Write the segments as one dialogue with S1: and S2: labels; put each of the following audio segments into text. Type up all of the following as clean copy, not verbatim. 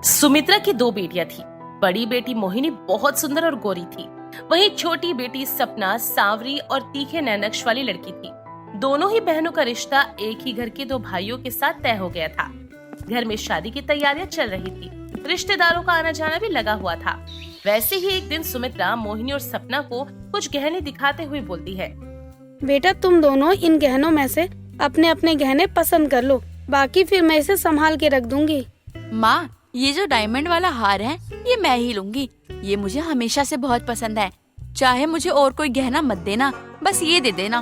S1: सुमित्रा की दो बेटियां थी। बड़ी बेटी मोहिनी बहुत सुंदर और गोरी थी। वहीं छोटी बेटी सपना सांवरी और तीखे नैनक्श वाली लड़की थी। दोनों ही बहनों का रिश्ता एक ही घर के दो भाइयों के साथ तय हो गया था। घर में शादी की तैयारियां चल रही थी। रिश्तेदारों का आना जाना भी लगा हुआ था। वैसे ही एक दिन सुमित्रा मोहिनी और सपना को कुछ गहने दिखाते हुए बोलती है,
S2: बेटा तुम दोनों इन गहनों में से अपने अपने गहने पसंद कर लो, बाकी फिर मैं इसे संभाल के रख दूंगी।
S3: माँ, ये जो डायमंड वाला हार है ये मैं ही लूंगी। ये मुझे हमेशा से बहुत पसंद है। चाहे मुझे और कोई गहना मत देना, बस ये दे देना।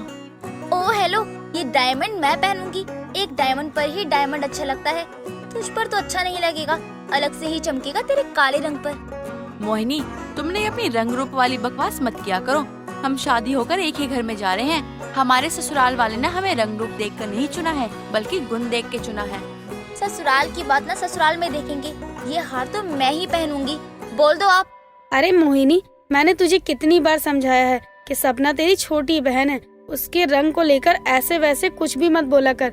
S4: ओह हेलो, ये डायमंड मैं पहनूंगी। एक डायमंड पर ही डायमंड अच्छा लगता है। तुझ पर तो अच्छा नहीं लगेगा, अलग से ही चमकेगा तेरे काले रंग पर।
S3: मोहिनी, तुमने अपनी रंग रूप वाली बकवास मत किया करो। हम शादी होकर एक ही घर में जा रहे हैं। हमारे ससुराल वाले ने हमें रंग रूप देख कर नहीं चुना है, बल्कि गुण देख के चुना है।
S4: ससुराल की बात ना ससुराल में देखेंगे। ये हार तो मैं ही पहनूंगी। बोल दो आप।
S2: अरे मोहिनी, मैंने तुझे कितनी बार समझाया है कि सपना तेरी छोटी बहन है। उसके रंग को लेकर ऐसे वैसे कुछ भी मत बोला कर।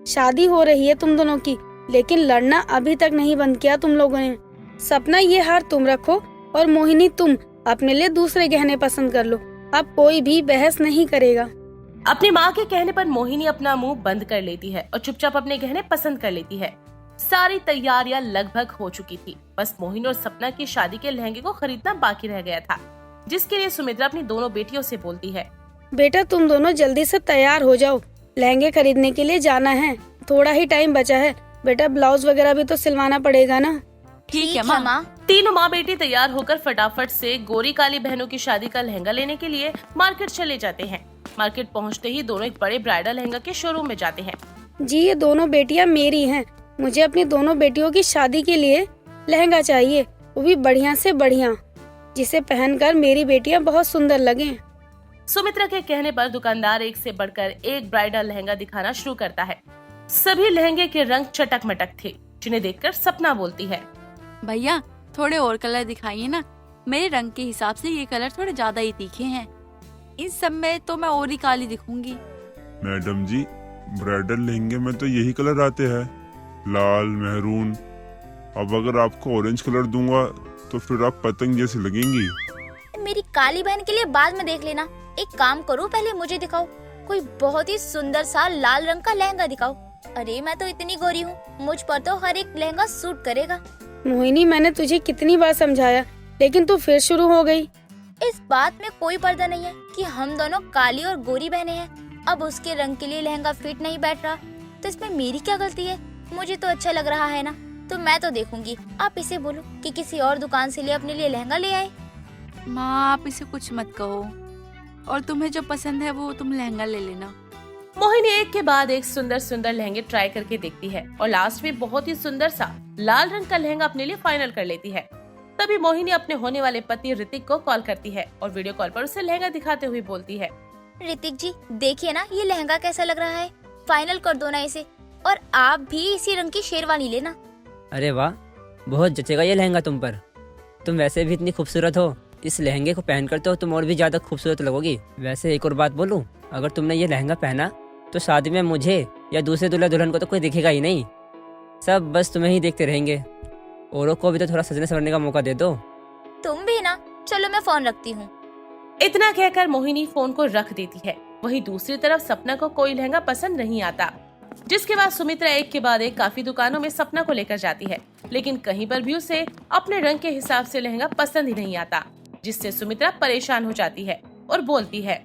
S2: शादी हो रही है तुम दोनों की, लेकिन लड़ना अभी तक नहीं बंद किया तुम लोगों ने। सपना ये हार तुम रखो और मोहिनी तुम अपने लिए दूसरे गहने पसंद कर लो। अब कोई भी बहस नहीं करेगा।
S1: अपनी माँ के कहने पर मोहिनी अपना मुंह बंद कर लेती है और चुपचाप अपने गहने पसंद कर लेती है। सारी तैयारियां लगभग हो चुकी थी। बस मोहिनी और सपना की शादी के लहंगे को खरीदना बाकी रह गया था, जिसके लिए सुमित्रा अपनी दोनों बेटियों से बोलती है,
S2: बेटा तुम दोनों जल्दी से तैयार हो जाओ, लहंगे खरीदने के लिए जाना है। थोड़ा ही टाइम बचा है। बेटा ब्लाउज वगैरह भी तो सिलवाना पड़ेगा ना।
S3: ठीक है माँ।
S1: तीनों माँ बेटी तैयार होकर फटाफट से गोरी काली बहनों की शादी का लहंगा लेने के लिए मार्केट चले जाते हैं। मार्केट पहुँचते ही दोनों एक बड़े ब्राइडल लहंगा के शोरूम में जाते हैं।
S2: जी ये दोनों बेटियां मेरी हैं। मुझे अपनी दोनों बेटियों की शादी के लिए लहंगा चाहिए, वो भी बढ़िया से बढ़िया, जिसे पहनकर मेरी बेटियां बहुत सुंदर लगें।
S1: सुमित्रा के कहने पर दुकानदार एक से बढ़कर एक ब्राइडल लहंगा दिखाना शुरू करता है। सभी लहंगे के रंग चटक मटक थे, जिन्हें देखकर सपना बोलती है,
S3: भैया थोड़े और कलर दिखाइए ना। मेरे रंग के हिसाब से ये कलर थोड़े ज्यादा ही तीखे हैं। इन सब में तो मैं और ही काली दिखूंगी।
S5: मैडम जी, ब्राइडल लहंगे में तो यही कलर आते हैं, लाल, मेहरून। अब अगर आपको ऑरेंज कलर दूंगा तो फिर आप पतंग जैसी लगेंगी।
S4: मेरी काली बहन के लिए बाद में देख लेना। एक काम करो, पहले मुझे दिखाओ कोई बहुत ही सुंदर सा लाल रंग का लहंगा दिखाओ। अरे मैं तो इतनी गोरी हूँ, मुझ पर तो हर एक लहंगा सूट करेगा।
S2: मोहिनी, मैंने तुझे कितनी बार समझाया, लेकिन तू फिर शुरू हो गई।
S4: इस बात में कोई पर्दा नहीं है कि हम दोनों काली और गोरी बहनें हैं। अब उसके रंग के लिए लहंगा फिट नहीं बैठ रहा तो इसमें मेरी क्या गलती है? मुझे तो अच्छा लग रहा है ना, तो मैं तो देखूंगी। आप इसे बोलो कि किसी और दुकान से ले अपने लिए लहंगा ले आए।
S3: माँ, आप इसे कुछ मत कहो, और तुम्हें जो पसंद है वो तुम लहंगा ले लेना।
S1: मोहिनी एक के बाद एक सुंदर सुंदर लहंगे ट्राई करके देखती है और लास्ट में बहुत ही सुंदर सा लाल रंग का लहंगा अपने लिए फाइनल कर लेती है। तभी मोहिनी अपने होने वाले पति ऋतिक को कॉल करती है और वीडियो कॉल पर उसे लहंगा दिखाते हुए बोलती है,
S4: ऋतिक जी देखिए ना, ये लहंगा कैसा लग रहा है, फाइनल कर दो ना इसे। और आप भी इसी रंग की शेरवानी लेना।
S6: अरे वाह, बहुत जचेगा ये लहंगा तुम पर। तुम वैसे भी इतनी खूबसूरत हो, इस लहंगे को पहनकर तो तुम और भी ज्यादा खूबसूरत लगोगी। वैसे एक और बात बोलूं, अगर तुमने ये लहंगा पहना तो शादी में मुझे या दूसरे दूल्हा दुल्हन को तो कोई दिखेगा ही नहीं। सब बस तुम्हें ही देखते रहेंगे। औरों को भी तो थोड़ा सजने संवरने का मौका दे दो।
S4: तुम भी ना। चलो मैं फोन रखती हूँ।
S1: इतना कहकर मोहिनी फोन को रख देती है। वहीं दूसरी तरफ सपना को कोई लहंगा पसंद नहीं आता, जिसके बाद सुमित्रा एक के बाद एक काफी दुकानों में सपना को लेकर जाती है, लेकिन कहीं पर भी उसे अपने रंग के हिसाब से लहंगा पसंद ही नहीं आता, जिससे सुमित्रा परेशान हो जाती है और बोलती है,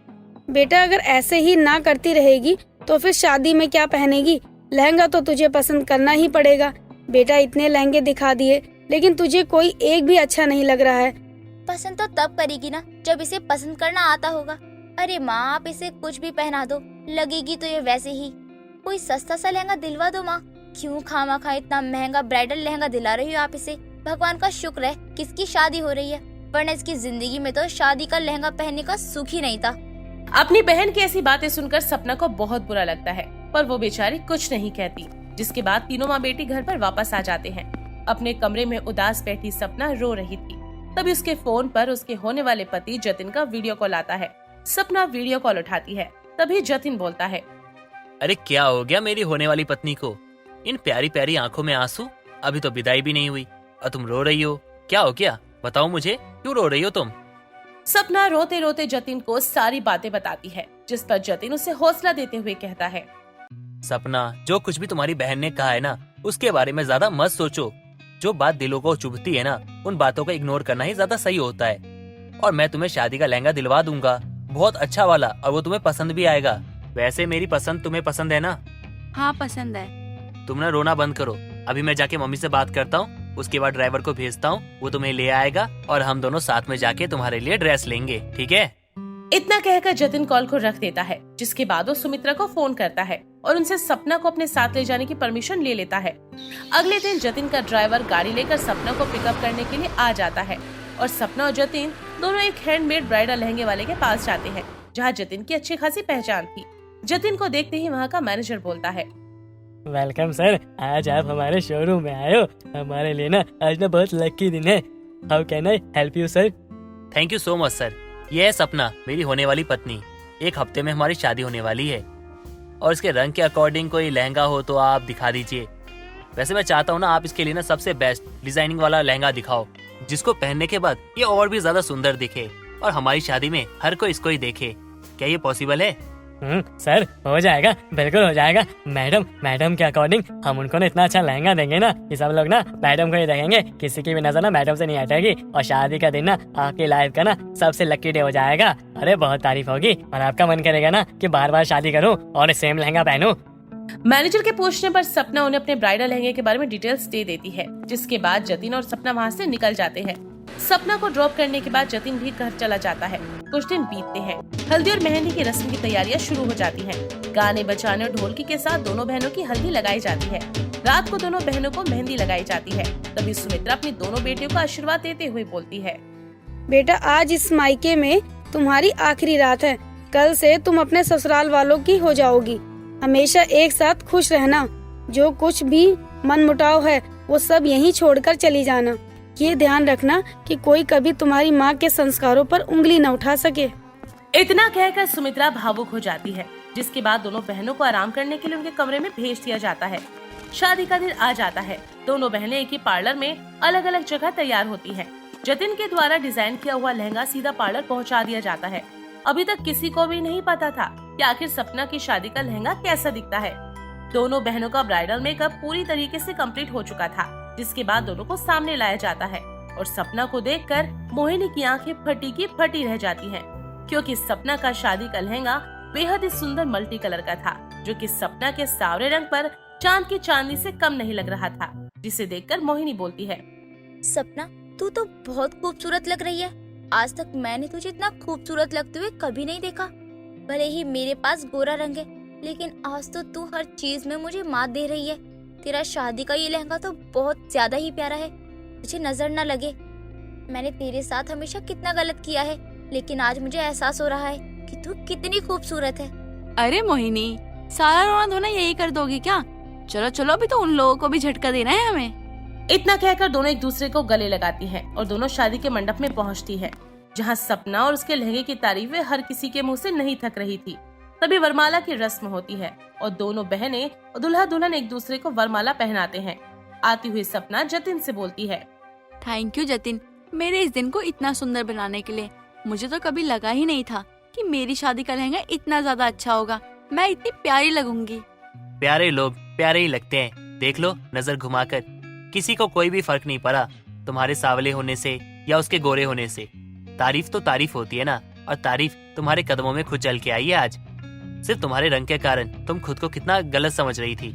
S2: बेटा अगर ऐसे ही ना करती रहेगी तो फिर शादी में क्या पहनेगी? लहंगा तो तुझे पसंद करना ही पड़ेगा। बेटा इतने लहंगे दिखा दिए, लेकिन तुझे कोई एक भी अच्छा नहीं लग रहा है।
S4: पसंद तो तब करेगी ना जब इसे पसंद करना आता होगा। अरे माँ, आप इसे कुछ भी पहना दो, लगेगी तो ये वैसे ही। कोई सस्ता सा लहंगा दिलवा दो माँ। क्यों खामखा इतना महंगा ब्राइडल लहंगा दिला रही हो आप इसे? भगवान का शुक्र है किसकी शादी हो रही है, वरना इसकी जिंदगी में तो शादी का लहंगा पहनने का सुख ही नहीं था।
S1: अपनी बहन की ऐसी बातें सुनकर सपना को बहुत बुरा लगता है, पर वो बेचारी कुछ नहीं कहती। जिसके बाद तीनों माँ बेटी घर पर वापस आ जाते हैं। अपने कमरे में उदास बैठी सपना रो रही थी। तभी उसके फोन पर उसके होने वाले पति जतिन का वीडियो कॉल आता है। सपना वीडियो कॉल उठाती है। तभी जतिन बोलता है,
S7: अरे क्या हो गया मेरी होने वाली पत्नी को? इन प्यारी प्यारी आंखों में आंसू, अभी तो विदाई भी नहीं हुई और तुम रो रही हो, क्या हो गया? बताओ मुझे, क्यों रो रही हो तुम?
S1: सपना रोते रोते जतिन को सारी बातें बताती है, जिस पर जतिन उसे हौसला देते हुए कहता है,
S7: सपना, जो कुछ भी तुम्हारी बहन ने कहा है ना, उसके बारे में ज्यादा मत सोचो। जो बात दिलों को चुभती है ना, उन बातों को इग्नोर करना ही ज्यादा सही होता है। और मैं तुम्हें शादी का लहंगा दिलवा दूंगा, बहुत अच्छा वाला, और वो तुम्हें पसंद भी आएगा। वैसे मेरी पसंद तुम्हें पसंद है ना?
S3: हाँ पसंद है।
S7: तुम ना रोना बंद करो। अभी मैं जाके मम्मी से बात करता हूँ, उसके बाद ड्राइवर को भेजता हूँ, वो तुम्हें ले आएगा और हम दोनों साथ में जाके तुम्हारे लिए ड्रेस लेंगे, ठीक है?
S1: इतना कहकर जतिन कॉल को रख देता है, जिसके बाद वो सुमित्रा को फोन करता है और उनसे सपना को अपने साथ ले जाने की परमिशन ले लेता है। अगले दिन जतिन का ड्राइवर गाड़ी लेकर सपना को पिकअप करने के लिए आ जाता है और सपना और जतिन दोनों एक हैंडमेड ब्राइडल लहंगे वाले के पास जाते हैं, जहाँ जतिन की अच्छी खासी पहचान थी। जतिन को देखते ही वहाँ का मैनेजर बोलता है,
S8: वेलकम सर, आज आप हमारे शोरूम में आए हो। हमारे लिए ना आज ना बहुत लकी दिन है। How can I help you sir?
S7: Thank you so much sir. ये है सपना, मेरी होने वाली पत्नी। एक हफ्ते में हमारी शादी होने वाली है और इसके रंग के अकॉर्डिंग कोई लहंगा हो तो आप दिखा दीजिए। वैसे मैं चाहता हूँ ना, आप इसके लिए ना सबसे बेस्ट डिजाइनिंग वाला लहंगा दिखाओ, जिसको पहनने के बाद ये और भी ज्यादा सुंदर दिखे और हमारी शादी में हर कोई इसको ही देखे। क्या ये पॉसिबल है?
S8: सर हो जाएगा, बिल्कुल हो जाएगा। मैडम के अकॉर्डिंग हम उनको ना इतना अच्छा लहंगा देंगे ना कि सब लोग ना मैडम को ही देखेंगे, किसी की भी नजर ना मैडम से नहीं हटेगी और शादी का दिन ना आपकी लाइफ का ना सबसे लकी डे हो जाएगा। अरे बहुत तारीफ होगी और आपका मन करेगा ना कि बार बार शादी करूं और सेम लहंगा पहनूं।
S1: मैनेजर के पूछने पर सपना उन्हें अपने ब्राइडल लहंगे के बारे में डिटेल्स दे देती है, जिसके बाद जतिन और सपना वहाँ से निकल जाते हैं। सपना को ड्रॉप करने के बाद जतिन भी घर चला जाता है। कुछ दिन बीतते हैं। हल्दी और मेहंदी की रस्म की तैयारियां शुरू हो जाती हैं। गाने बजाने और ढोलकी के साथ दोनों बहनों की हल्दी लगाई जाती है। रात को दोनों बहनों को मेहंदी लगाई जाती है। तभी सुमित्रा अपनी दोनों बेटियों को आशीर्वाद देते हुए बोलती है,
S2: बेटा आज इस मायके में तुम्हारी आखिरी रात है। कल से तुम अपने ससुराल वालों की हो जाओगी। हमेशा एक साथ खुश रहना। जो कुछ भी मनमुटाव है वो सब यहीं छोड़कर चली जाना। ये ध्यान रखना कि कोई कभी तुम्हारी माँ के संस्कारों पर उंगली न उठा सके।
S1: इतना कहकर सुमित्रा भावुक हो जाती है, जिसके बाद दोनों बहनों को आराम करने के लिए उनके कमरे में भेज दिया जाता है। शादी का दिन आ जाता है। दोनों बहनें एक ही पार्लर में अलग अलग जगह तैयार होती हैं। जतिन के द्वारा डिजाइन किया हुआ लहंगा सीधा पार्लर पहुंचा दिया जाता है। अभी तक किसी को भी नहीं पता था कि आखिर सपना की शादी का लहंगा कैसा दिखता है। दोनों बहनों का ब्राइडल मेकअप पूरी तरीके से कंप्लीट हो चुका था, जिसके बाद दोनों को सामने लाया जाता है और सपना को देखकर मोहिनी की आंखें फटी की फटी रह जाती हैं, क्योंकि सपना का शादी का लहंगा बेहद ही सुंदर मल्टी कलर का था, जो कि सपना के सावरे रंग पर चांद की चांदनी से कम नहीं लग रहा था, जिसे देखकर मोहिनी बोलती है,
S4: सपना तू तो बहुत खूबसूरत लग रही है। आज तक मैंने तुझे इतना खूबसूरत लगते हुए कभी नहीं देखा। भले ही मेरे पास गोरा रंग है, लेकिन आज तो तू हर चीज में मुझे मात दे रही है। तेरा शादी का ये लहंगा तो बहुत ज्यादा ही प्यारा है। मुझे नजर न लगे, मैंने तेरे साथ हमेशा कितना गलत किया है, लेकिन आज मुझे एहसास हो रहा है कि तू कितनी खूबसूरत है।
S3: अरे मोहिनी, सारा रोना धोना यही कर दोगी क्या? चलो चलो, अभी तो उन लोगों को भी झटका देना है हमें।
S1: इतना कहकर दोनों एक दूसरे को गले लगाती हैं और दोनों शादी के मंडप में पहुंचती है, जहां सपना और उसके लहंगे की तारीफें हर किसी के मुंह से नहीं थक रही थी। तभी वरमाला की रस्म होती है और दोनों बहनें और दूल्हा दुल्हन एक दूसरे को वरमाला पहनाते हैं। आती हुई सपना जतिन से बोलती है,
S3: थैंक यू जतिन, मेरे इस दिन को इतना सुंदर बनाने के लिए। मुझे तो कभी लगा ही नहीं था कि मेरी शादी का लहंगा इतना ज्यादा अच्छा होगा। मैं इतनी प्यारी लगूंगी।
S7: प्यारे लोग प्यारे ही लगते हैं। देख लो नजर घुमाकर, किसी को कोई भी फर्क नहीं पड़ा तुम्हारे सावले होने से या उसके गोरे होने से। तारीफ तो तारीफ होती है ना, और तारीफ तुम्हारे कदमों में खुद जल के आई है आज। सिर्फ तुम्हारे रंग के कारण तुम खुद को कितना गलत समझ रही थी।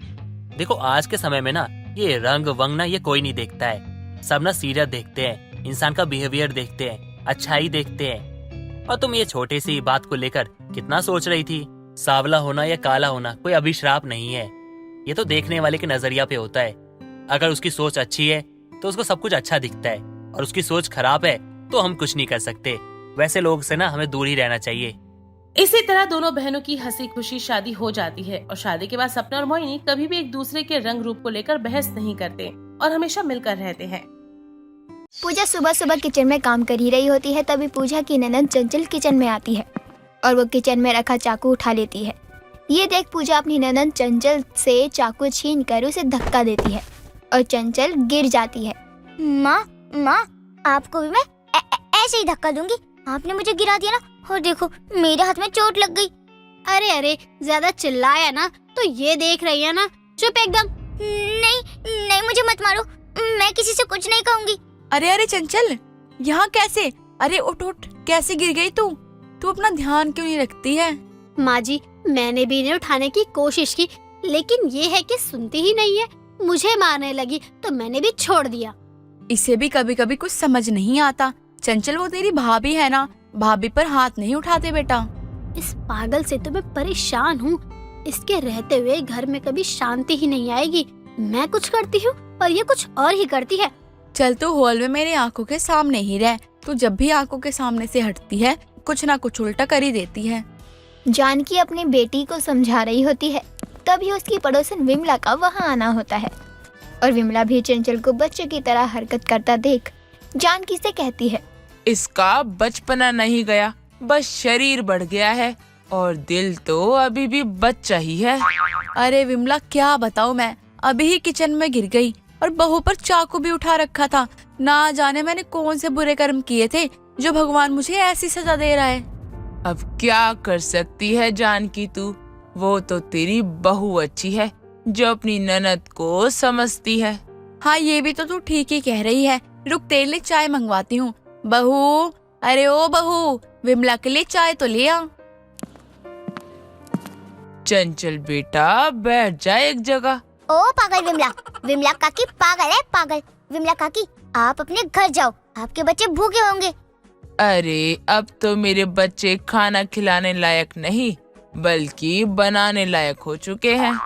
S7: देखो आज के समय में ना ये रंग वंग ना ये कोई नहीं देखता है। सब ना सीरियस देखते हैं, इंसान का बिहेवियर देखते हैं, अच्छाई देखते हैं। और तुम ये छोटे सी बात को लेकर कितना सोच रही थी। सावला होना या काला होना कोई अभिश्राप नहीं है, ये तो देखने वाले के नजरिया पे होता है। अगर उसकी सोच अच्छी है तो उसको सब कुछ अच्छा दिखता है, और उसकी सोच खराब है तो हम कुछ नहीं कर सकते। वैसे लोग से ना हमें दूर ही रहना चाहिए।
S1: इसी तरह दोनों बहनों की हंसी खुशी शादी हो जाती है और शादी के बाद सपना और मोहिनी कभी भी एक दूसरे के रंग रूप को लेकर बहस नहीं करते और हमेशा मिलकर रहते हैं।
S9: पूजा सुबह सुबह किचन में काम कर ही रही होती है, तभी पूजा की ननद चंचल किचन में आती है और वो किचन में रखा चाकू उठा लेती है। ये देख पूजा अपनी ननद चंचल से चाकू छीन कर उसे धक्का देती है और चंचल गिर जाती है।
S4: माँ माँ, आपको भी मैं ऐसे ही धक्का दूंगी। आपने मुझे गिरा दिया ना, और देखो मेरे हाथ में चोट लग गई।
S10: अरे अरे, ज्यादा चिल्लाया ना तो ये देख रही है ना, चुप एकदम।
S4: नहीं नहीं, मुझे मत मारो, मैं किसी से कुछ नहीं कहूँगी।
S3: अरे अरे चंचल, यहाँ कैसे? अरे उठ उठ, कैसे गिर गई तू? तू अपना ध्यान क्यों नहीं रखती है?
S10: माँ जी, मैंने भी इन्हें उठाने की कोशिश की, लेकिन ये है कि सुनती ही नहीं है। मुझे मारने लगी तो मैंने भी छोड़ दिया।
S3: इसे भी कभी कभी कुछ समझ नहीं आता। चंचल वो तेरी भाभी है ना, भाभी पर हाथ नहीं उठाते बेटा।
S10: इस पागल से तो मैं परेशान हूँ। इसके रहते हुए घर में कभी शांति ही नहीं आएगी। मैं कुछ करती हूँ और ये कुछ और ही करती है।
S3: चल तू हॉल में मेरी आंखों के सामने ही रह। तू जब भी आंखों के सामने से हटती है कुछ ना कुछ उल्टा कर ही देती है।
S9: जानकी अपनी बेटी को समझा रही होती है, तभी उसकी पड़ोसन विमला का वहाँ आना होता है और विमला भी चंचल को बच्चे की तरह हरकत करता देख जानकी से कहती है,
S11: इसका बचपना नहीं गया, बस शरीर बढ़ गया है और दिल तो अभी भी बच्चा ही है।
S3: अरे विमला क्या बताऊं, मैं अभी ही किचन में गिर गई और बहू पर चाकू भी उठा रखा था। ना जाने मैंने कौन से बुरे कर्म किए थे जो भगवान मुझे ऐसी सजा दे रहा है।
S11: अब क्या कर सकती है जानकी तू, वो तो तेरी बहू अच्छी है जो अपनी ननद को समझती है।
S3: हाँ ये भी तो तू ठीक ही कह रही है। रुक तेरे लिए चाय मंगवाती हूँ। बहू, अरे ओ बहू, विमला के लिए चाय तो ले आ।
S11: चंचल बेटा बैठ जा एक जगह।
S4: ओ पागल विमला, विमला काकी पागल है पागल। विमला काकी, आप अपने घर जाओ, आपके बच्चे भूखे होंगे।
S11: अरे अब तो मेरे बच्चे खाना खिलाने लायक नहीं बल्कि बनाने लायक हो चुके हैं।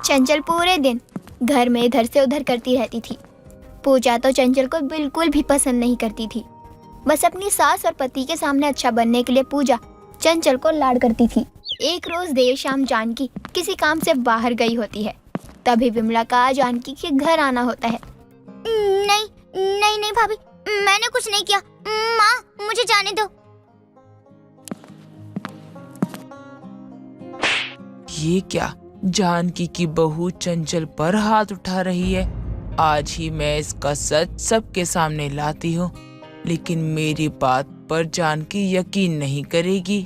S9: चंचल पूरे दिन घर में इधर से उधर करती रहती थी। पूजा तो चंचल को बिल्कुल भी पसंद नहीं करती थी। बस अपनी सास और पति के सामने अच्छा बनने के लिए पूजा चंचल को लाड करती थी। एक रोज देर शाम जानकी किसी काम से बाहर गई होती है, तभी विमला का जानकी के घर आना होता है।
S4: नहीं नहीं नहीं भाभी, मैंने कुछ नहीं किया। माँ मुझे जाने दो।
S11: ये क्या, जानकी की बहू चंचल पर हाथ उठा रही है। आज ही मैं इसका सच सबके सामने लाती हूँ, लेकिन मेरी बात पर जानकी यकीन नहीं करेगी।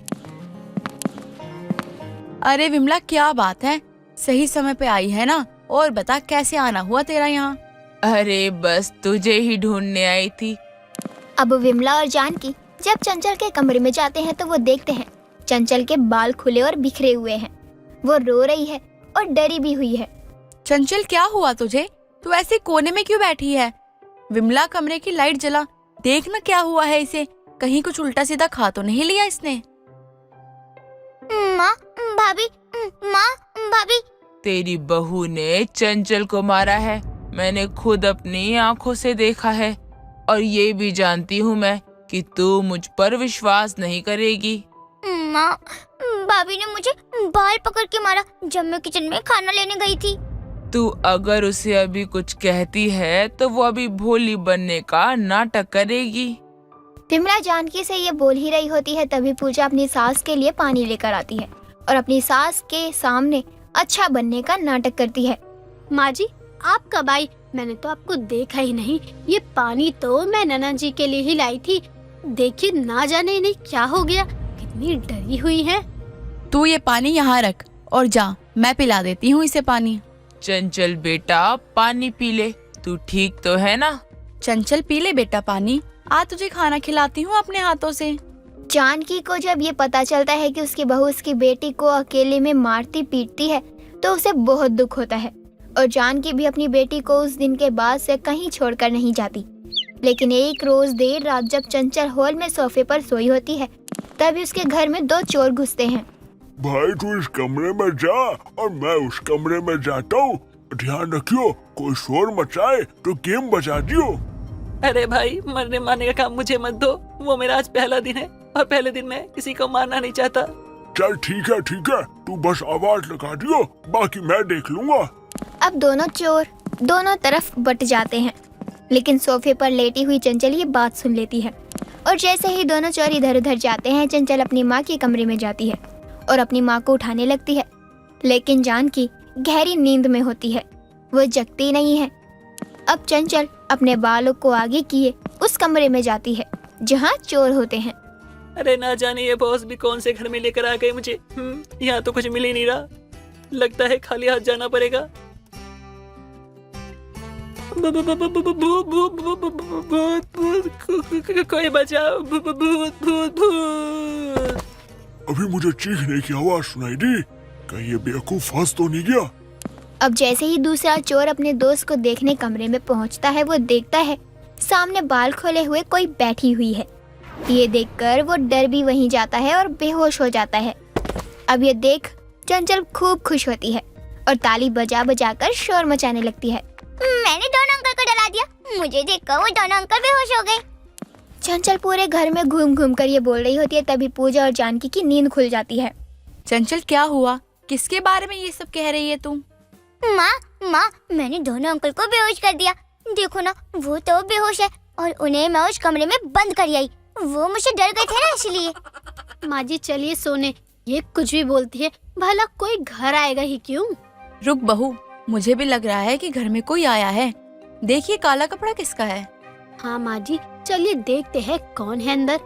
S3: अरे विमला क्या बात है, सही समय पे आई है ना? और बता कैसे आना हुआ तेरा यहाँ?
S11: अरे बस तुझे ही ढूंढने आई थी।
S9: अब विमला और जानकी जब चंचल के कमरे में जाते हैं तो वो देखते हैं चंचल के बाल खुले और बिखरे हुए हैं। वो रो रही है और डरी भी हुई है।
S3: चंचल क्या हुआ तुझे? तू ऐसे कोने में क्यों बैठी है? विमला कमरे की लाइट जला, देख ना क्या हुआ है इसे। कहीं कुछ उल्टा सीधा खा तो नहीं लिया इसने?
S4: माँ भाभी, माँ भाभी।
S11: तेरी बहू ने चंचल को मारा है, मैंने खुद अपनी आंखों से देखा है। और ये भी जानती हूँ मैं कि तू मुझ पर विश्वास नहीं करेगी।
S4: माँ, भाभी ने मुझे बाल पकड़ के मारा जब मैं किचन में खाना लेने गई थी।
S11: तू अगर उसे अभी कुछ कहती है तो वो अभी भोली बनने का नाटक करेगी।
S9: विमला जानकी से ये बोल ही रही होती है, तभी पूजा अपनी सास के लिए पानी लेकर आती है और अपनी सास के सामने अच्छा बनने का नाटक करती है।
S10: माँ जी, आप कब आई? मैंने तो आपको देखा ही नहीं। ये पानी तो मैं नैना जी के लिए ही लाई थी। देखिए ना जाने इन्हें क्या हो गया, कितनी डरी हुई है।
S3: तू ये पानी यहाँ रख और जा, मैं पिला देती हूँ इसे पानी।
S11: चंचल बेटा पानी पी ले, तू ठीक तो है ना?
S3: चंचल पी ले बेटा पानी, आ तुझे खाना खिलाती हूँ अपने हाथों से।
S9: जानकी को जब ये पता चलता है कि उसकी बहू उसकी बेटी को अकेले में मारती पीटती है तो उसे बहुत दुख होता है और जानकी भी अपनी बेटी को उस दिन के बाद से कहीं छोड़कर नहीं जाती। लेकिन एक रोज देर रात जब चंचल हॉल में सोफे पर सोई होती है तभी उसके घर में दो चोर घुसते हैं।
S5: भाई तू इस कमरे में जा और मैं उस कमरे में जाता हूँ। ध्यान रखियो, कोई शोर मचाए तो गेम बजा दियो।
S12: अरे भाई, मरने मारने का काम मुझे मत दो। वो मेरा आज पहला दिन है और पहले दिन मैं किसी को मारना नहीं चाहता।
S5: चल ठीक है, तू बस आवाज लगा दियो, बाकी मैं देख लूंगा।
S9: अब दोनों चोर दोनों तरफ बट जाते हैं, लेकिन सोफे पर लेटी हुई चंचल ये बात सुन लेती है और जैसे ही दोनों चोर इधर उधर जाते हैं चंचल अपनी माँ के कमरे में जाती है और अपनी माँ को उठाने लगती है। लेकिन जानकी गहरी नींद में होती है, वो जगती नहीं है। अब चंचल अपने बालों को आगे किए उस कमरे में जाती है जहाँ चोर होते हैं।
S12: अरे ना जाने ये बॉस भी कौन से घर में लेकर आ गए मुझे। यहाँ तो कुछ मिल ही नहीं रहा, लगता है खाली हाथ जाना पड़ेगा। कोई बचाओ, भूत।
S5: अभी मुझे चीखने की आवाज सुनाई दी, कहीं ये बेवकूफ फंस तो नहीं गया।
S9: अब जैसे ही दूसरा चोर अपने दोस्त को देखने कमरे में पहुंचता है, वो देखता है सामने बाल खोले हुए कोई बैठी हुई है। ये देखकर वो डर भी वहीं जाता है और बेहोश हो जाता है। अब ये देख चंचल खूब खुश होती है और ताली बजा बजा कर शोर मचाने लगती है।
S4: मैंने दोनों अंकल को डरा दिया, मुझे देखकर वो दोनों अंकल बेहोश हो गए।
S9: चंचल पूरे घर में घूम घूम कर ये बोल रही होती है, तभी पूजा और जानकी की नींद खुल जाती है।
S3: चंचल क्या हुआ? किसके बारे में ये सब कह रही है तुम?
S4: माँ, मैंने दोनों अंकल को बेहोश कर दिया। देखो ना, वो तो बेहोश है और उन्हें मैं उस कमरे में बंद कर आई। वो मुझसे डर गए थे ना, इसलिए।
S10: माँ जी चलिए सोने, ये कुछ भी बोलती है, भला कोई घर आएगा ही क्यों?
S3: रुक बहू, मुझे भी लग रहा है कि घर में कोई आया है। देखिए काला कपड़ा किसका है?
S10: हाँ माँ जी, चलिए देखते हैं कौन है अंदर।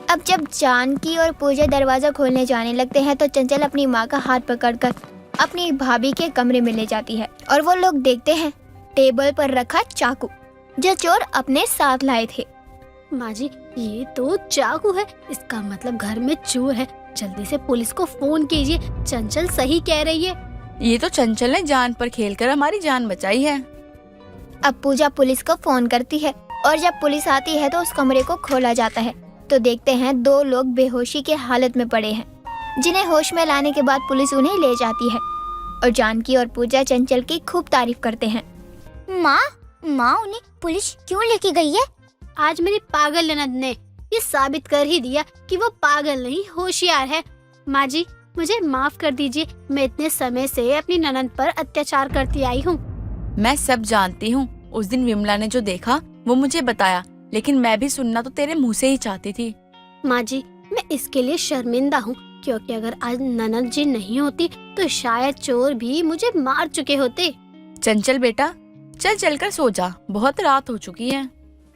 S9: अब जब जानकी और पूजा दरवाजा खोलने जाने लगते हैं तो चंचल अपनी माँ का हाथ पकड़कर अपनी भाभी के कमरे में ले जाती है और वो लोग देखते हैं टेबल पर रखा चाकू जो चोर अपने साथ लाए थे।
S10: माँ जी ये तो चाकू है, इसका मतलब घर में चोर है। जल्दी से पुलिस को फोन कीजिए, चंचल सही कह रही है।
S3: ये तो चंचल ने जान पर खेलकर हमारी जान बचाई है।
S9: अब पूजा पुलिस को फोन करती है और जब पुलिस आती है तो उस कमरे को खोला जाता है तो देखते हैं दो लोग बेहोशी के हालत में पड़े हैं, जिन्हें होश में लाने के बाद पुलिस उन्हें ले जाती है और जानकी और पूजा चंचल की खूब तारीफ करते हैं।
S4: माँ, उन्हें पुलिस क्यों लेके गई है?
S10: आज मेरी पागल ननद ने ये साबित कर ही दिया कि वो पागल नहीं होशियार है। माँ जी मुझे माफ कर दीजिए, मैं इतने समय से अपनी ननद पर अत्याचार करती आई हूँ।
S3: मैं सब जानती हूँ। उस दिन विमला ने जो देखा वो मुझे बताया, लेकिन मैं भी सुनना तो तेरे मुँह से ही चाहती थी।
S10: माँ जी मैं इसके लिए शर्मिंदा हूँ, क्योंकि अगर आज ननद जी नहीं होती तो शायद चोर भी मुझे मार चुके होते।
S3: चंचल बेटा चल कर सो जा, बहुत रात हो चुकी है।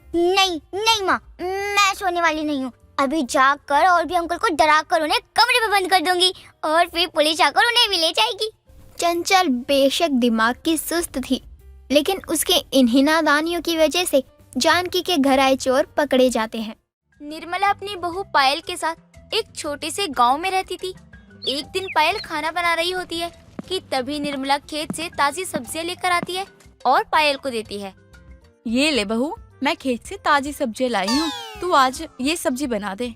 S4: नहीं माँ, मैं सोने वाली नहीं हूँ। अभी जाग कर और भी अंकल को डरा कर उन्हें कमरे में बंद कर दूंगी और फिर पुलिस आकर उन्हें भी ले जाएगी।
S9: चंचल बेशक दिमाग की सुस्त थी, लेकिन उसके इन्हीं नादानियों की वजह से जानकी के घर आए चोर पकड़े जाते हैं।
S4: निर्मला अपनी बहू पायल के साथ एक छोटे से गांव में रहती थी। एक दिन पायल खाना बना रही होती है कि तभी निर्मला खेत से ताजी सब्जियां लेकर आती है और पायल को देती है।
S3: ये ले बहू, मैं खेत से ताजी सब्जियां लाई हूँ, तू आज ये सब्जी बना दे।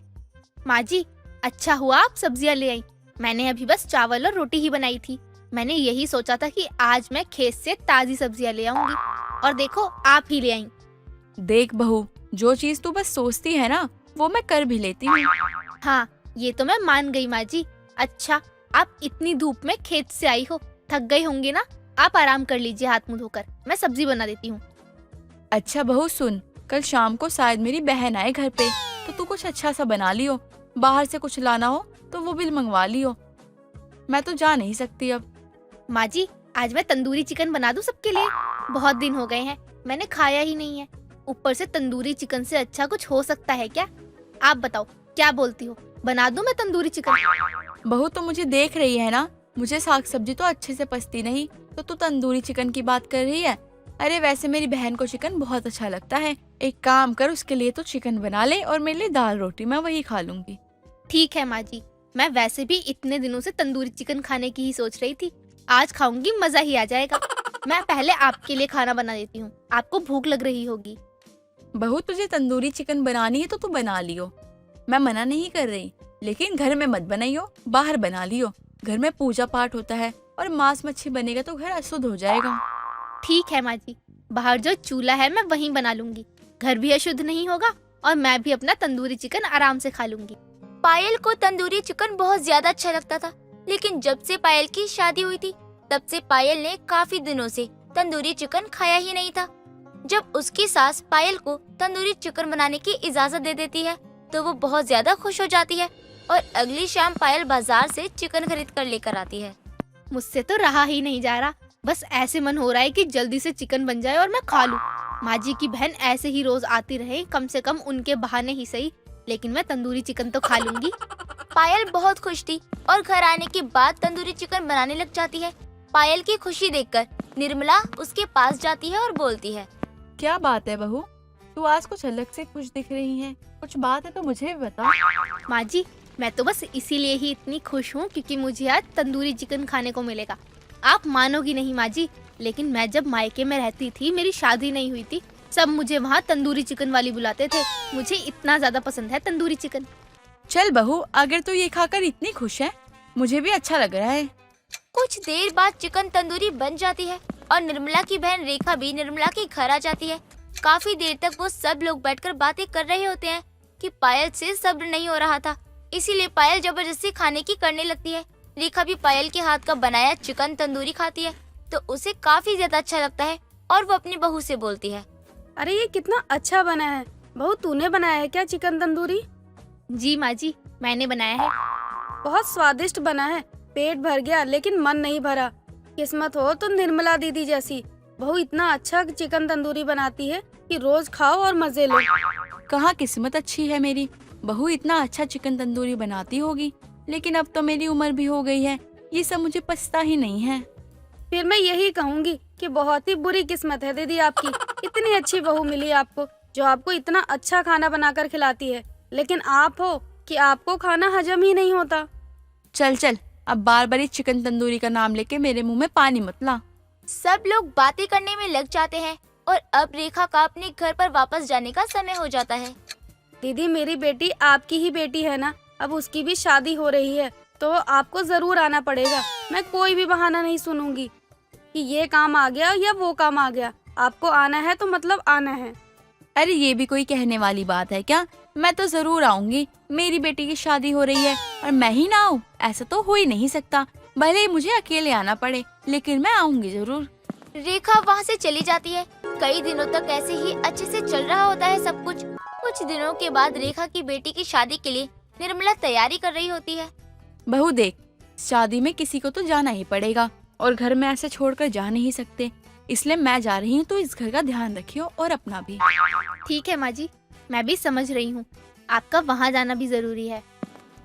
S2: माँ जी अच्छा हुआ आप सब्जियां ले आई, मैंने अभी बस चावल और रोटी ही बनाई थी। मैंने यही सोचा था कि आज मैं खेत से ताजी सब्जियां ले आऊंगी और देखो आप ही ले आई।
S3: देख बहू, जो चीज तू बस सोचती है ना वो मैं कर भी लेती हूँ।
S2: हाँ ये तो मैं मान गई माँ जी। अच्छा आप इतनी धूप में खेत से आई हो, थक गई होंगी ना, आप आराम कर लीजिए हाथ मुंह धोकर, मैं सब्जी बना देती हूँ।
S3: अच्छा बहू सुन, कल शाम को शायद मेरी बहन आए घर पे, तो तू कुछ अच्छा सा बना लियो। बाहर से कुछ लाना हो तो वो बिल मंगवा लियो, मैं तो जा नहीं सकती अब।
S2: माँ जी आज मैं तंदूरी चिकन बना दूं सबके लिए, बहुत दिन हो गए हैं मैंने खाया ही नहीं है। ऊपर से तंदूरी चिकन से अच्छा कुछ हो सकता है क्या? आप बताओ क्या बोलती हो, बना दूं मैं तंदूरी चिकन?
S3: बहू तो मुझे देख रही है ना, मुझे साग सब्जी तो अच्छे से पचती नहीं, तो तू तंदूरी चिकन की बात कर रही है। अरे वैसे मेरी बहन को चिकन बहुत अच्छा लगता है, एक काम कर उसके लिए तो चिकन बना ले और मेरे लिए दाल रोटी, मैं वही खा लूंगी।
S2: ठीक है माँ जी, मैं वैसे भी इतने दिनों से तंदूरी चिकन खाने की ही सोच रही थी, आज खाऊंगी, मजा ही आ जाएगा। मैं पहले आपके लिए खाना बना देती हूँ, आपको भूख लग रही होगी।
S3: बहू तुझे तंदूरी चिकन बनानी है तो तू बना लियो, मैं मना नहीं कर रही, लेकिन घर में मत बनाइयो, बाहर बना लियो। घर में पूजा पाठ होता है और मांस मच्छी बनेगा तो घर अशुद्ध हो जाएगा।
S2: ठीक है माँ जी, बाहर जो चूल्हा है मैं वहीं बना लूंगी, घर भी अशुद्ध नहीं होगा और मैं भी अपना तंदूरी चिकन आराम से खा लूंगी।
S4: पायल को तंदूरी चिकन बहुत ज्यादा अच्छा लगता था, लेकिन जब से पायल की शादी हुई थी तब से पायल ने काफी दिनों से तंदूरी चिकन खाया ही नहीं था। जब उसकी सास पायल को तंदूरी चिकन बनाने की इजाजत दे देती है तो वो बहुत ज्यादा खुश हो जाती है और अगली शाम पायल बाजार से चिकन खरीद कर लेकर आती है।
S2: मुझसे तो रहा ही नहीं जा रहा,
S13: बस ऐसे मन हो रहा है कि जल्दी से चिकन बन जाए और मैं खा लूं। माँ जी की बहन ऐसे ही रोज आती रहे, कम से कम उनके बहाने ही सही, लेकिन मैं तंदूरी चिकन तो खा लूंगी।
S4: पायल बहुत खुश थी और घर आने के बाद तंदूरी चिकन बनाने लग जाती है। पायल की खुशी देखकर निर्मला उसके पास जाती है और बोलती है,
S3: क्या बात है बहू, तू आज कुछ अलग से खुश दिख रही है, कुछ बात है तो मुझे भी बता।
S13: माँ जी, मैं तो बस इसीलिए ही इतनी खुश हूँ क्योंकि मुझे आज तंदूरी चिकन खाने को मिलेगा। आप मानोगी नहीं माँ जी, लेकिन मैं जब मायके में रहती थी, मेरी शादी नहीं हुई थी, सब मुझे वहाँ तंदूरी चिकन वाली बुलाते थे। मुझे इतना ज्यादा पसंद है तंदूरी चिकन।
S3: चल बहू, अगर तू ये खाकर इतनी खुश है, मुझे भी अच्छा लग रहा है।
S4: कुछ देर बाद चिकन तंदूरी बन जाती है और निर्मला की बहन रेखा भी निर्मला के घर आ जाती है। काफी देर तक वो सब लोग बैठकर बातें कर रहे होते हैं कि पायल से सब्र नहीं हो रहा था, इसीलिए पायल जबरदस्ती खाने की करने लगती है। रेखा भी पायल के हाथ का बनाया चिकन तंदूरी खाती है तो उसे काफी ज्यादा अच्छा लगता है और वो अपनी बहू से बोलती है,
S2: अरे ये कितना अच्छा बना है। बहू तूने बनाया है क्या चिकन तंदूरी?
S13: जी माँ जी, मैंने बनाया है।
S2: बहुत स्वादिष्ट बना है, पेट भर गया लेकिन मन नहीं भरा। किस्मत हो तो निर्मला दीदी जैसी। बहू इतना अच्छा चिकन तंदूरी बनाती है कि रोज खाओ और मजे लो।
S3: कहाँ किस्मत अच्छी है मेरी, बहू इतना अच्छा चिकन तंदूरी बनाती होगी, लेकिन अब तो मेरी उम्र भी हो गई है, ये सब मुझे पछता ही नहीं है।
S2: फिर मैं यही कहूँगी कि बहुत ही बुरी किस्मत है दीदी आपकी। इतनी अच्छी बहू मिली आपको जो आपको इतना अच्छा खाना बनाकर खिलाती है, लेकिन आप हो कि आपको खाना हजम ही नहीं होता।
S3: चल चल, अब बार बार चिकन तंदूरी का नाम लेके मेरे मुंह में पानी मत ला।
S4: सब लोग बातें करने में लग जाते हैं और अब रेखा का अपने घर पर वापस जाने का समय हो जाता है।
S2: दीदी मेरी बेटी आपकी ही बेटी है ना, अब उसकी भी शादी हो रही है तो आपको जरूर आना पड़ेगा। मैं कोई भी बहाना नहीं सुनूंगी कि ये काम आ गया या वो काम आ गया। आपको आना है तो मतलब आना है।
S3: अरे ये भी कोई कहने वाली बात है क्या? मैं तो जरूर आऊंगी, मेरी बेटी की शादी हो रही है और मैं ही ना आऊँ, ऐसा तो हो ही नहीं सकता। भले ही मुझे अकेले आना पड़े, लेकिन मैं आऊंगी जरूर।
S4: रेखा वहाँ से चली जाती है। कई दिनों तक ऐसे ही अच्छे से चल रहा होता है सब कुछ। कुछ दिनों के बाद रेखा की बेटी की शादी के लिए निर्मला तैयारी कर रही होती है।
S3: बहू देख, शादी में किसी को तो जाना ही पड़ेगा और घर में ऐसे छोड़कर जा नहीं सकते, इसलिए मैं जा रही हूँ, तो इस घर का ध्यान रखियो और अपना भी।
S13: ठीक है माँ जी, मैं भी समझ रही हूँ, आपका वहाँ जाना भी जरूरी है।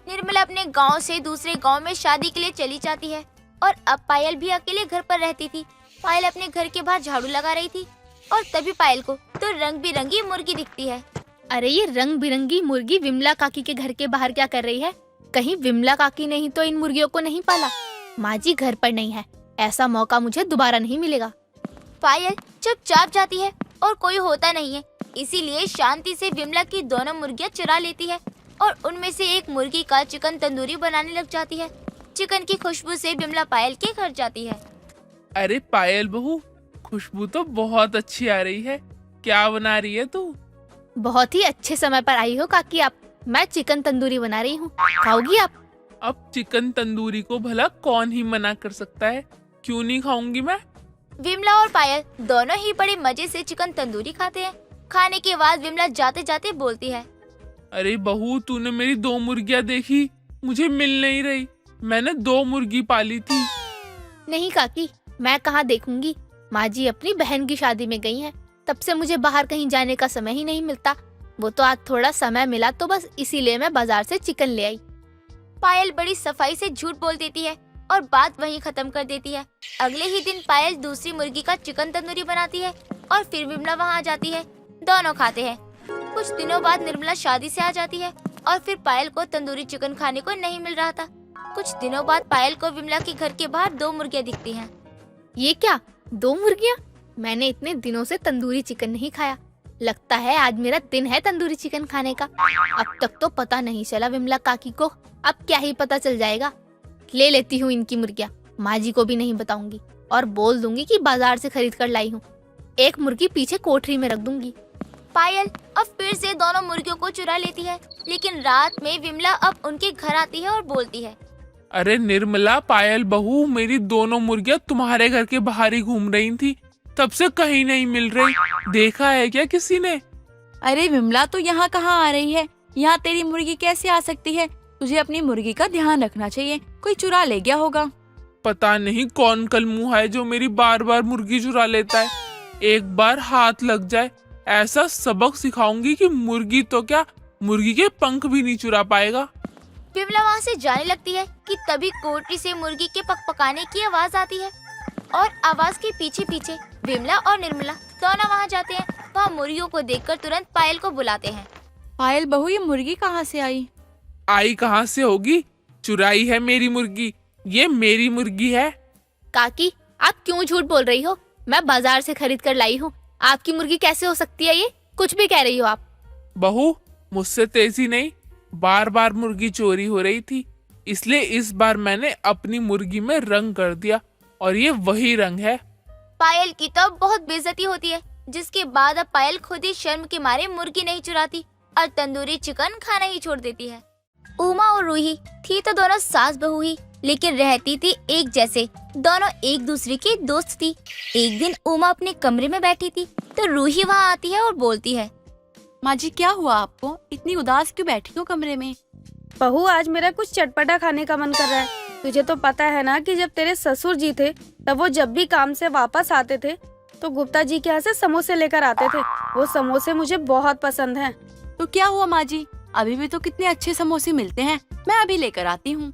S4: निर्मला अपने गांव से दूसरे गांव में शादी के लिए चली जाती है और अब पायल भी अकेले घर पर रहती थी। पायल अपने घर के बाहर झाड़ू लगा रही थी और तभी पायल को तो रंग बिरंगी मुर्गी दिखती है।
S13: अरे ये रंग बिरंगी मुर्गी विमला काकी के घर के बाहर क्या कर रही है? कहीं विमला काकी ने ही तो इन मुर्गियों को नहीं पाला? माँ जी घर पर नहीं है, ऐसा मौका मुझे दोबारा नहीं मिलेगा।
S4: पायल चुपचाप जाती है और कोई होता नहीं है, इसीलिए शांति से विमला की दोनों मुर्गियाँ चुरा लेती है और उनमें से एक मुर्गी का चिकन तंदूरी बनाने लग जाती है। चिकन की खुशबू से विमला पायल के घर जाती है।
S11: अरे पायल बहू, खुशबू तो बहुत अच्छी आ रही है, क्या बना रही है तू?
S13: बहुत ही अच्छे समय पर आई हो काकी आप। मैं चिकन तंदूरी बना रही हूँ, खाओगी आप?
S11: अब चिकन तंदूरी को भला कौन ही मना कर सकता है, क्यों नहीं खाऊंगी मैं।
S4: विमला और पायल दोनों ही बड़े मजे से चिकन तंदूरी खाते हैं। खाने के बाद विमला जाते जाते बोलती है,
S11: अरे बहू, तूने मेरी 2 मुर्गियाँ देखी? मुझे मिल नहीं रही, मैंने 2 मुर्गी पाली थी।
S13: नहीं काकी, मैं कहाँ देखूंगी, माँ जी अपनी बहन की शादी में गई हैं, तब से मुझे बाहर कहीं जाने का समय ही नहीं मिलता। वो तो आज थोड़ा समय मिला तो बस इसीलिए मैं बाजार से चिकन ले आई।
S4: पायल बड़ी सफाई से झूठ बोल देती है और बात वहीं खत्म कर देती है। अगले ही दिन पायल दूसरी मुर्गी का चिकन तंदूरी बनाती है और फिर विमला वहाँ आ जाती है। दोनों खाते हैं। कुछ दिनों बाद निर्मला शादी से आ जाती है और फिर पायल को तंदूरी चिकन खाने को नहीं मिल रहा था। कुछ दिनों बाद पायल को विमला के घर के बाहर 2 मुर्गियाँ दिखती हैं।
S13: ये क्या, 2 मुर्गियाँ? मैंने इतने दिनों से तंदूरी चिकन नहीं खाया, लगता है आज मेरा दिन है तंदूरी चिकन खाने का। अब तक तो पता नहीं चला विमला काकी को, अब क्या ही पता चल जाएगा। ले लेती हूँ इनकी मुर्गियाँ, माँ जी को भी नहीं बताऊंगी और बोल दूंगी कि बाजार से खरीद कर लाई हूँ। एक मुर्गी पीछे कोठरी में रख दूंगी।
S4: पायल अब फिर से दोनों मुर्गियों को चुरा लेती है, लेकिन रात में विमला अब उनके घर आती है और बोलती है,
S11: अरे निर्मला, पायल बहू, मेरी दोनों मुर्गियाँ तुम्हारे घर के बाहर ही घूम रही थी, तब से कहीं नहीं मिल रही, देखा है क्या किसी ने?
S3: अरे विमला, तो यहाँ कहाँ आ रही है? यहाँ तेरी मुर्गी कैसे आ सकती है? तुझे अपनी मुर्गी का ध्यान रखना चाहिए, कोई चुरा ले गया होगा।
S11: पता नहीं कौन कलमुहा है जो मेरी बार बार मुर्गी चुरा लेता है। एक बार हाथ लग जाए, ऐसा सबक सिखाऊंगी कि मुर्गी तो क्या, मुर्गी के पंख भी नहीं चुरा पाएगा।
S4: विमला वहाँ से जाने लगती है कि तभी कोठरी से मुर्गी के पकपकाने की आवाज आती है और आवाज के पीछे पीछे विमला और निर्मला दोनों वहाँ जाते हैं। वहाँ मुर्गियों को देखकर तुरंत पायल को बुलाते हैं।
S3: पायल बहू, ये मुर्गी कहाँ से आई?
S11: आई कहाँ से होगी, चुराई है मेरी मुर्गी, ये मेरी मुर्गी है।
S13: काकी, आप क्यों झूठ बोल रही हो? मैं बाजार से खरीद कर लाई हूँ। आपकी मुर्गी कैसे हो सकती है? ये कुछ भी कह रही हो आप।
S11: बहू, मुझसे तेजी नहीं, बार बार मुर्गी चोरी हो रही थी, इसलिए इस बार मैंने अपनी मुर्गी में रंग कर दिया और ये वही रंग है।
S4: पायल की तो बहुत बेइज्जती होती है, जिसके बाद अब पायल खुद ही शर्म के मारे मुर्गी नहीं चुराती और तंदूरी चिकन खाना ही छोड़ देती है। उमा और रूही थी तो दोनों सास बहू ही, लेकिन रहती थी एक जैसे। दोनों एक दूसरे की दोस्त थी। एक दिन उमा अपने कमरे में बैठी थी तो रूही वहाँ आती है और बोलती है,
S3: माँ जी क्या हुआ आपको? इतनी उदास क्यों बैठी हो कमरे में?
S2: बहू, आज मेरा कुछ चटपटा खाने का मन कर रहा है। तुझे तो पता है ना कि जब तेरे ससुर जी थे तब वो जब भी काम से वापस आते थे तो गुप्ता जी के यहाँ से समोसे लेकर आते थे। वो समोसे मुझे बहुत पसंद हैं।
S3: तो क्या हुआ माँ जी, अभी भी तो कितने अच्छे समोसे मिलते हैं, मैं अभी लेकर आती हूँ।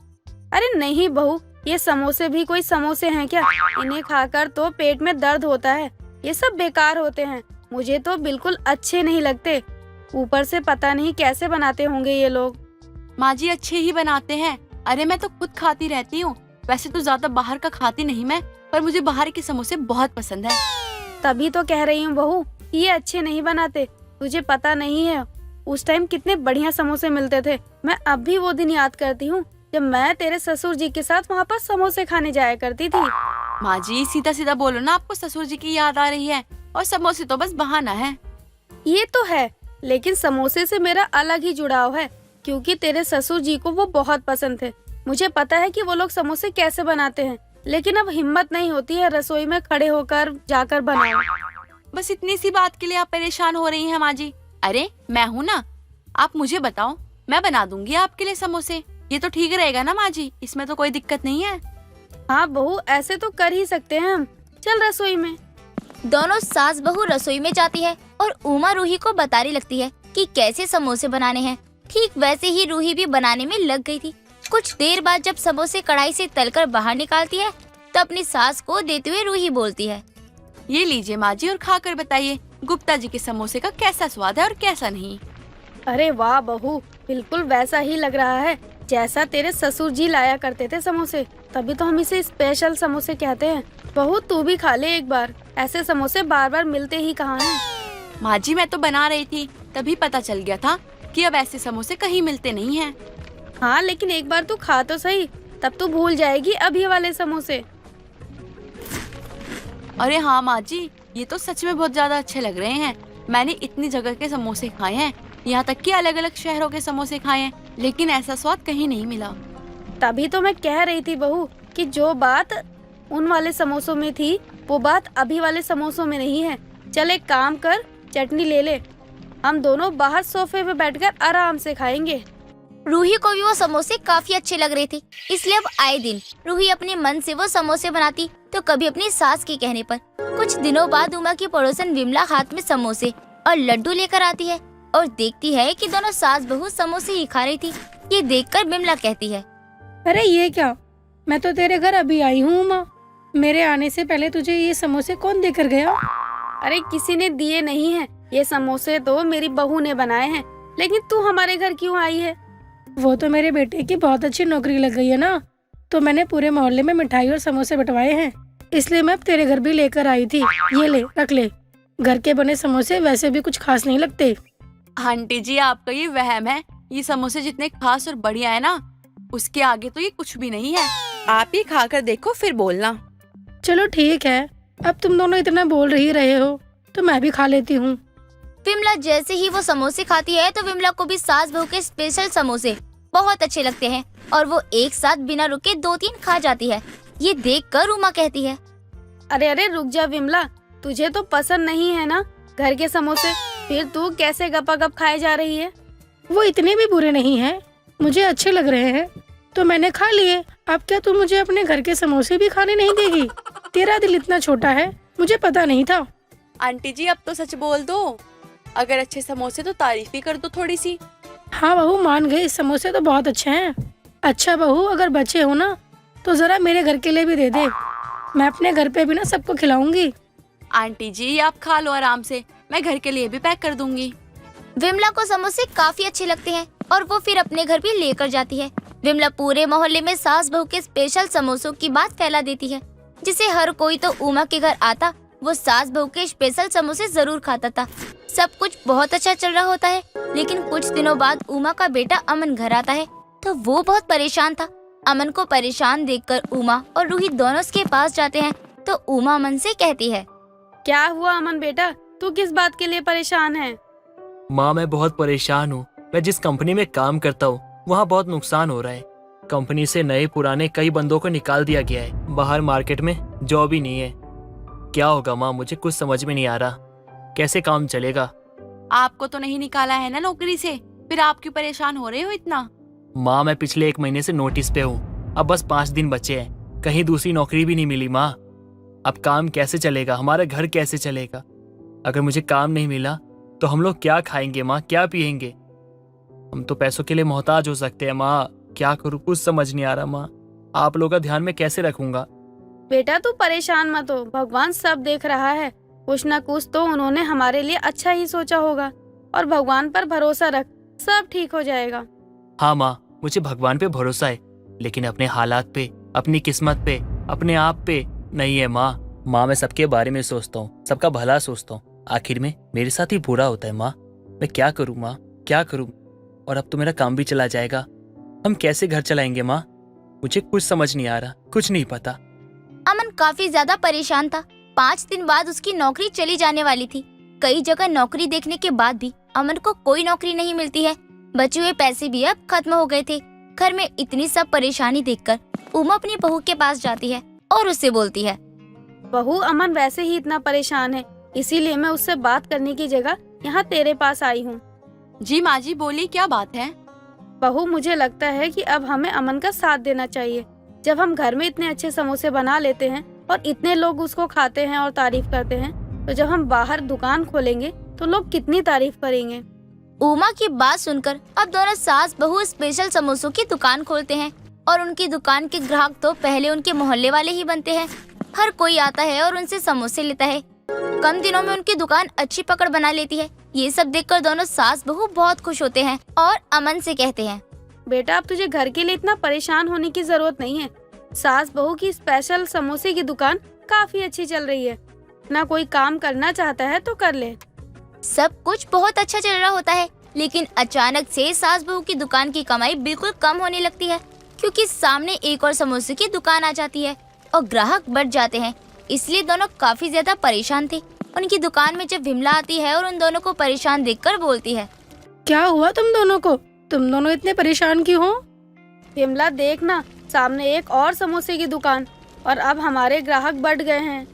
S2: अरे नहीं बहू, ये समोसे भी कोई समोसे हैं क्या? इन्हें खाकर तो पेट में दर्द होता है। ये सब बेकार होते हैं, मुझे तो बिल्कुल अच्छे नहीं लगते। ऊपर से पता नहीं कैसे बनाते होंगे ये लोग।
S3: माँ जी अच्छे ही बनाते हैं। अरे मैं तो खुद खाती रहती हूँ। वैसे तो ज्यादा बाहर का खाती नहीं मैं, पर मुझे बाहर के समोसे बहुत पसंद है।
S2: तभी तो कह रही हूँ बहू, ये अच्छे नहीं बनाते। तुझे पता नहीं है उस टाइम कितने बढ़िया समोसे मिलते थे। मैं अब भी वो दिन याद करती हूँ जब मैं तेरे ससुर जी के साथ वहाँ पर समोसे खाने जाया करती थी।
S3: माँ जी सीधा सीधा बोलो ना, आपको ससुर जी की याद आ रही है और समोसे तो बस बहाना है।
S2: ये तो है, लेकिन समोसे से मेरा अलग ही जुड़ाव है क्योंकि तेरे ससुर जी को वो बहुत पसंद थे। मुझे पता है कि वो लोग समोसे कैसे बनाते हैं, लेकिन अब हिम्मत नहीं होती है रसोई में खड़े होकर जाकर बनाओ।
S3: बस इतनी सी बात के लिए आप परेशान हो रही हैं माँ जी? अरे मैं हूँ ना, आप मुझे बताओ, मैं बना दूंगी आपके लिए समोसे। ये तो ठीक रहेगा ना माँ जी, इसमें तो कोई दिक्कत नहीं है।
S2: हाँ बहू, ऐसे तो कर ही सकते हैं हम। चल रसोई में।
S4: दोनों सास बहू रसोई में जाती है और उमा रूही को बताने लगती है कि कैसे समोसे बनाने हैं। ठीक वैसे ही रूही भी बनाने में लग गई थी। कुछ देर बाद जब समोसे कढ़ाई से तलकर बाहर निकालती है तो अपनी सास को देते हुए रूही बोलती है,
S3: ये लीजिए माँ जी और खाकर बताइए गुप्ता जी के समोसे का कैसा स्वाद है और कैसा नहीं।
S2: अरे वाह बहू, बिल्कुल वैसा ही लग रहा है जैसा तेरे ससुर जी लाया करते थे समोसे। तभी तो हम इसे स्पेशल समोसे कहते हैं। बहू तू भी खा ले एक बार, ऐसे समोसे बार बार मिलते ही कहाँ हैं।
S3: माँ जी मैं तो बना रही थी, तभी पता चल गया था कि अब ऐसे समोसे कहीं मिलते नहीं हैं।
S2: हाँ लेकिन एक बार तू खा तो सही, तब तू भूल जाएगी अभी वाले समोसे।
S3: अरे हाँ माँ जी, ये तो सच में बहुत ज्यादा अच्छे लग रहे हैं। मैंने इतनी जगह के समोसे खाए हैं, यहाँ तक कि अलग अलग शहरों के समोसे खाए हैं, लेकिन ऐसा स्वाद कहीं नहीं मिला।
S2: तभी तो मैं कह रही थी बहू कि जो बात उन वाले समोसों में थी वो बात अभी वाले समोसों में नहीं है। चल एक काम कर, चटनी ले ले, हम दोनों बाहर सोफे पे बैठकर आराम से खाएंगे।
S4: रूही को भी वो समोसे काफी अच्छे लग रहे थे, इसलिए अब आए दिन रूही अपने मन से वो समोसे बनाती तो कभी अपनी सास के कहने पर। कुछ दिनों बाद उमा की पड़ोसन विमला हाथ में समोसे और लड्डू लेकर आती है और देखती है कि दोनों सास बहू समोसे ही खा रही थी। ये देखकर विमला कहती है,
S2: अरे ये क्या, मैं तो तेरे घर अभी आई हूँ उमा। मेरे आने से पहले तुझे ये समोसे कौन देकर गया? अरे किसी ने दिए नहीं है, ये समोसे तो मेरी बहू ने बनाए हैं। लेकिन तू हमारे घर क्यों आई है? वो तो मेरे बेटे की बहुत अच्छी नौकरी लग गई है ना, तो मैंने पूरे मोहल्ले में मिठाई और समोसे बंटवाए हैं, इसलिए मैं अब तेरे घर भी लेकर आई थी। ये ले रख ले, घर के बने समोसे वैसे भी कुछ खास नहीं लगते।
S3: आंटी जी आपका ये वहम है, ये समोसे जितने खास और बढ़िया है ना, उसके आगे तो ये कुछ भी नहीं है। आप ही खाकर देखो फिर बोलना।
S2: चलो ठीक है, अब तुम दोनों इतना बोल ही रहे हो तो मैं भी खा लेती हूँ।
S4: विमला जैसे ही वो समोसे खाती है तो विमला को भी सास बहू के स्पेशल समोसे बहुत अच्छे लगते हैं और वो एक साथ बिना रुके 2-3 खा जाती है। ये देखकर उमा कहती है,
S2: अरे अरे रुक जा विमला, तुझे तो पसंद नहीं है ना घर के समोसे, फिर तू कैसे गपागप खाए जा रही है? वो इतने भी बुरे नहीं हैं, मुझे अच्छे लग रहे हैं तो मैंने खा लिए। अब क्या तू मुझे अपने घर के समोसे भी खाने नहीं देगी? तेरा दिल इतना छोटा है, मुझे पता नहीं था।
S3: आंटी जी अब तो सच बोल दो, अगर अच्छे समोसे तो तारीफ ही कर दो थोड़ी सी।
S2: हाँ बहू, मान गई, समोसे तो बहुत अच्छे हैं। अच्छा बहू, अगर बचे हो ना तो जरा मेरे घर के लिए भी दे दे, मैं अपने घर पे भी ना सबको खिलाऊंगी।
S3: आंटी जी आप खा लो आराम से, मैं घर के लिए भी पैक कर दूंगी।
S4: विमला को समोसे काफी अच्छे लगते हैं और वो फिर अपने घर भी लेकर जाती है। विमला पूरे मोहल्ले में सास बहू के स्पेशल समोसों की बात फैला देती है, जिसे हर कोई तो उमा के घर आता वो सास बहू के स्पेशल समोसे जरूर खाता था। सब कुछ बहुत अच्छा चल रहा होता है, लेकिन कुछ दिनों बाद उमा का बेटा अमन घर आता है तो वो बहुत परेशान था। अमन को परेशान देखकर उमा और रूही दोनों उसके पास जाते हैं तो उमा अमन से कहती है,
S2: क्या हुआ अमन बेटा, तू किस बात के लिए परेशान है?
S12: माँ मैं बहुत परेशान हूँ। मैं जिस कंपनी में काम करता हूँ वहाँ बहुत नुकसान हो रहा है। कंपनी से नए पुराने कई बंदों को निकाल दिया गया है। बाहर मार्केट में जॉब ही नहीं है। क्या होगा माँ, मुझे कुछ समझ में नहीं आ रहा, कैसे काम चलेगा।
S3: आपको तो नहीं निकाला है ना नौकरी से, फिर आप क्यों परेशान हो रहे हो इतना?
S12: माँ मैं पिछले 1 महीने से नोटिस पे हूँ, अब बस 5 दिन बचे हैं, कहीं दूसरी नौकरी भी नहीं मिली। माँ अब काम कैसे चलेगा, हमारा घर कैसे चलेगा? अगर मुझे काम नहीं मिला तो हम लोग क्या खाएंगे माँ, क्या पिएंगे? हम तो पैसों के लिए मोहताज हो सकते हैं। माँ क्या करूँ, कुछ समझ नहीं आ रहा। माँ आप लोगों का ध्यान मैं कैसे रखूंगा?
S2: बेटा तू परेशान मत हो, भगवान सब देख रहा है, कुछ न कुछ तो उन्होंने हमारे लिए अच्छा ही सोचा होगा। और भगवान पर भरोसा रख, सब ठीक हो जाएगा।
S12: हाँ माँ मुझे भगवान पे भरोसा है, लेकिन अपने हालात पे, अपनी किस्मत पे, अपने आप पे नहीं है। माँ मैं सबके बारे में सोचता हूँ, सबका भला सोचता हूँ, आखिर में मेरे साथ ही बुरा होता है। माँ मैं क्या करूँ माँ, क्या करूँ? और अब तो मेरा काम भी चला जाएगा, हम कैसे घर चलाएंगे माँ? मुझे कुछ समझ नहीं आ रहा, कुछ नहीं पता।
S4: अमन काफी ज्यादा परेशान था। 5 दिन बाद उसकी नौकरी चली जाने वाली थी। कई जगह नौकरी देखने के बाद भी अमन को कोई नौकरी नहीं मिलती है। बचे हुए पैसे भी अब खत्म हो गए थे। घर में इतनी सब परेशानी देखकर उमा अपनी बहू के पास जाती है और उससे बोलती है,
S2: बहू अमन वैसे ही इतना परेशान है, इसीलिए मैं उससे बात करने की जगह यहाँ तेरे पास आई हूँ।
S3: जी माँ जी बोलिए, क्या बात है?
S2: बहू मुझे लगता है कि अब हमें अमन का साथ देना चाहिए। जब हम घर में इतने अच्छे समोसे बना लेते हैं और इतने लोग उसको खाते हैं और तारीफ करते हैं, तो जब हम बाहर दुकान खोलेंगे तो लोग कितनी तारीफ करेंगे।
S4: उमा की बात सुनकर अब दोनों सास बहू स्पेशल समोसों की दुकान खोलते हैं और उनकी दुकान के ग्राहक तो पहले उनके मोहल्ले वाले ही बनते हैं। हर कोई आता है और उनसे समोसे लेता है। कम दिनों में उनकी दुकान अच्छी पकड़ बना लेती है। ये सब देखकर दोनों सास बहू बहुत खुश होते हैं और अमन से कहते हैं,
S2: बेटा अब तुझे घर के लिए इतना परेशान होने की जरूरत नहीं है। सास बहू की स्पेशल समोसे की दुकान काफी अच्छी चल रही है, ना कोई काम करना चाहता है तो कर ले।
S4: सब कुछ बहुत अच्छा चल रहा होता है, लेकिन अचानक से सास बहू की दुकान की कमाई बिल्कुल कम होने लगती है, क्योंकि सामने एक और समोसे की दुकान आ जाती है और ग्राहक बढ़ जाते हैं। इसलिए दोनों काफी ज्यादा परेशान थे। उनकी दुकान में जब विमला आती है और उन दोनों को परेशान देखकर बोलती है,
S2: क्या हुआ तुम दोनों को? तुम दोनों इतने परेशान क्यों हो? विमला देखना, सामने एक और समोसे की दुकान, और अब हमारे ग्राहक बढ़ गए हैं।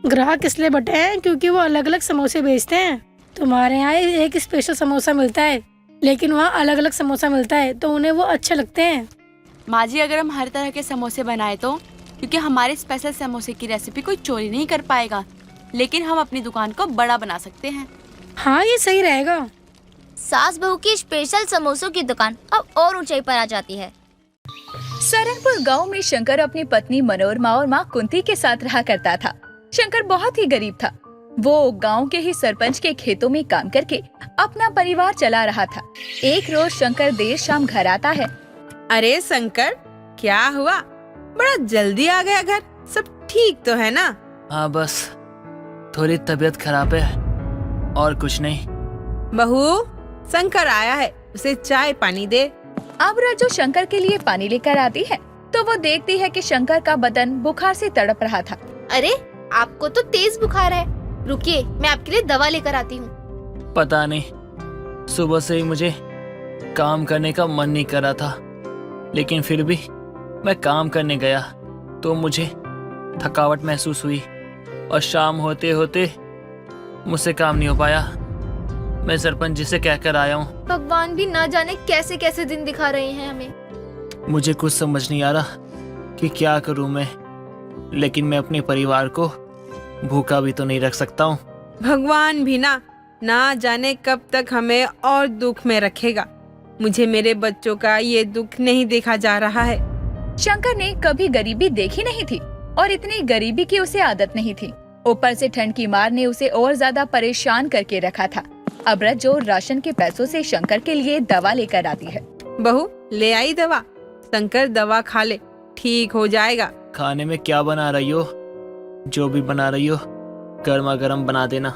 S2: ग्राहक इसलिए बढ़े हैं क्योंकि वो अलग अलग समोसे बेचते हैं। तुम्हारे यहाँ एक स्पेशल समोसा मिलता है, लेकिन वहाँ अलग अलग समोसा मिलता है तो उन्हें वो अच्छे लगते हैं।
S3: माँ जी अगर हम हर तरह के समोसे बनाए तो, क्योंकि हमारे स्पेशल समोसे की रेसिपी कोई चोरी नहीं कर पाएगा, लेकिन हम अपनी दुकान को बड़ा बना सकते हैं।
S2: हाँ ये सही रहेगा।
S4: सास बहू की स्पेशल समोसों की दुकान अब और ऊंचाई पर आ जाती है।
S14: सरनपुर गांव में शंकर अपनी पत्नी मनोरमा और माँ कुंती के साथ रहा करता था। शंकर बहुत ही गरीब था। वो गांव के ही सरपंच के खेतों में काम करके अपना परिवार चला रहा था। एक रोज शंकर देर शाम घर आता है।
S15: अरे शंकर, क्या हुआ? बड़ा जल्दी आ गया घर, सब ठीक तो है ना?
S12: हाँ बस थोड़ी तबीयत खराब है और कुछ नहीं।
S15: बहू शंकर आया है, उसे चाय पानी दे।
S14: अब रज्जू शंकर के लिए पानी लेकर आती है तो वो देखती है कि शंकर का बदन बुखार से तड़प रहा था।
S13: अरे आपको तो तेज बुखार है, रुकिए मैं आपके लिए दवा लेकर आती हूँ।
S12: पता नहीं, सुबह से ही मुझे काम करने का मन नहीं कर रहा था, लेकिन फिर भी मैं काम करने गया तो मुझे थकावट महसूस हुई और शाम होते होते मुझसे काम नहीं हो पाया। मैं सरपंच जी से कहकर आया हूँ।
S13: भगवान भी ना जाने कैसे कैसे दिन दिखा रहे हैं हमें।
S12: मुझे कुछ समझ नहीं आ रहा, कि क्या करूं मैं, लेकिन मैं अपने परिवार को भूखा भी तो नहीं रख सकता हूँ।
S15: भगवान भी ना जाने कब तक हमें और दुख में रखेगा। मुझे मेरे बच्चों का ये दुख नहीं देखा जा रहा है।
S14: शंकर ने कभी गरीबी देखी नहीं थी और इतनी गरीबी की उसे आदत नहीं थी। ऊपर से ठंड की मार ने उसे और ज्यादा परेशान करके रखा था। अब रज्जो राशन के पैसों से शंकर के लिए दवा लेकर आती है।
S15: बहू ले आई दवा, शंकर दवा खा ले, ठीक हो जाएगा।
S12: खाने में क्या बना रही हो? जो भी बना रही हो गर्मा गर्म बना देना।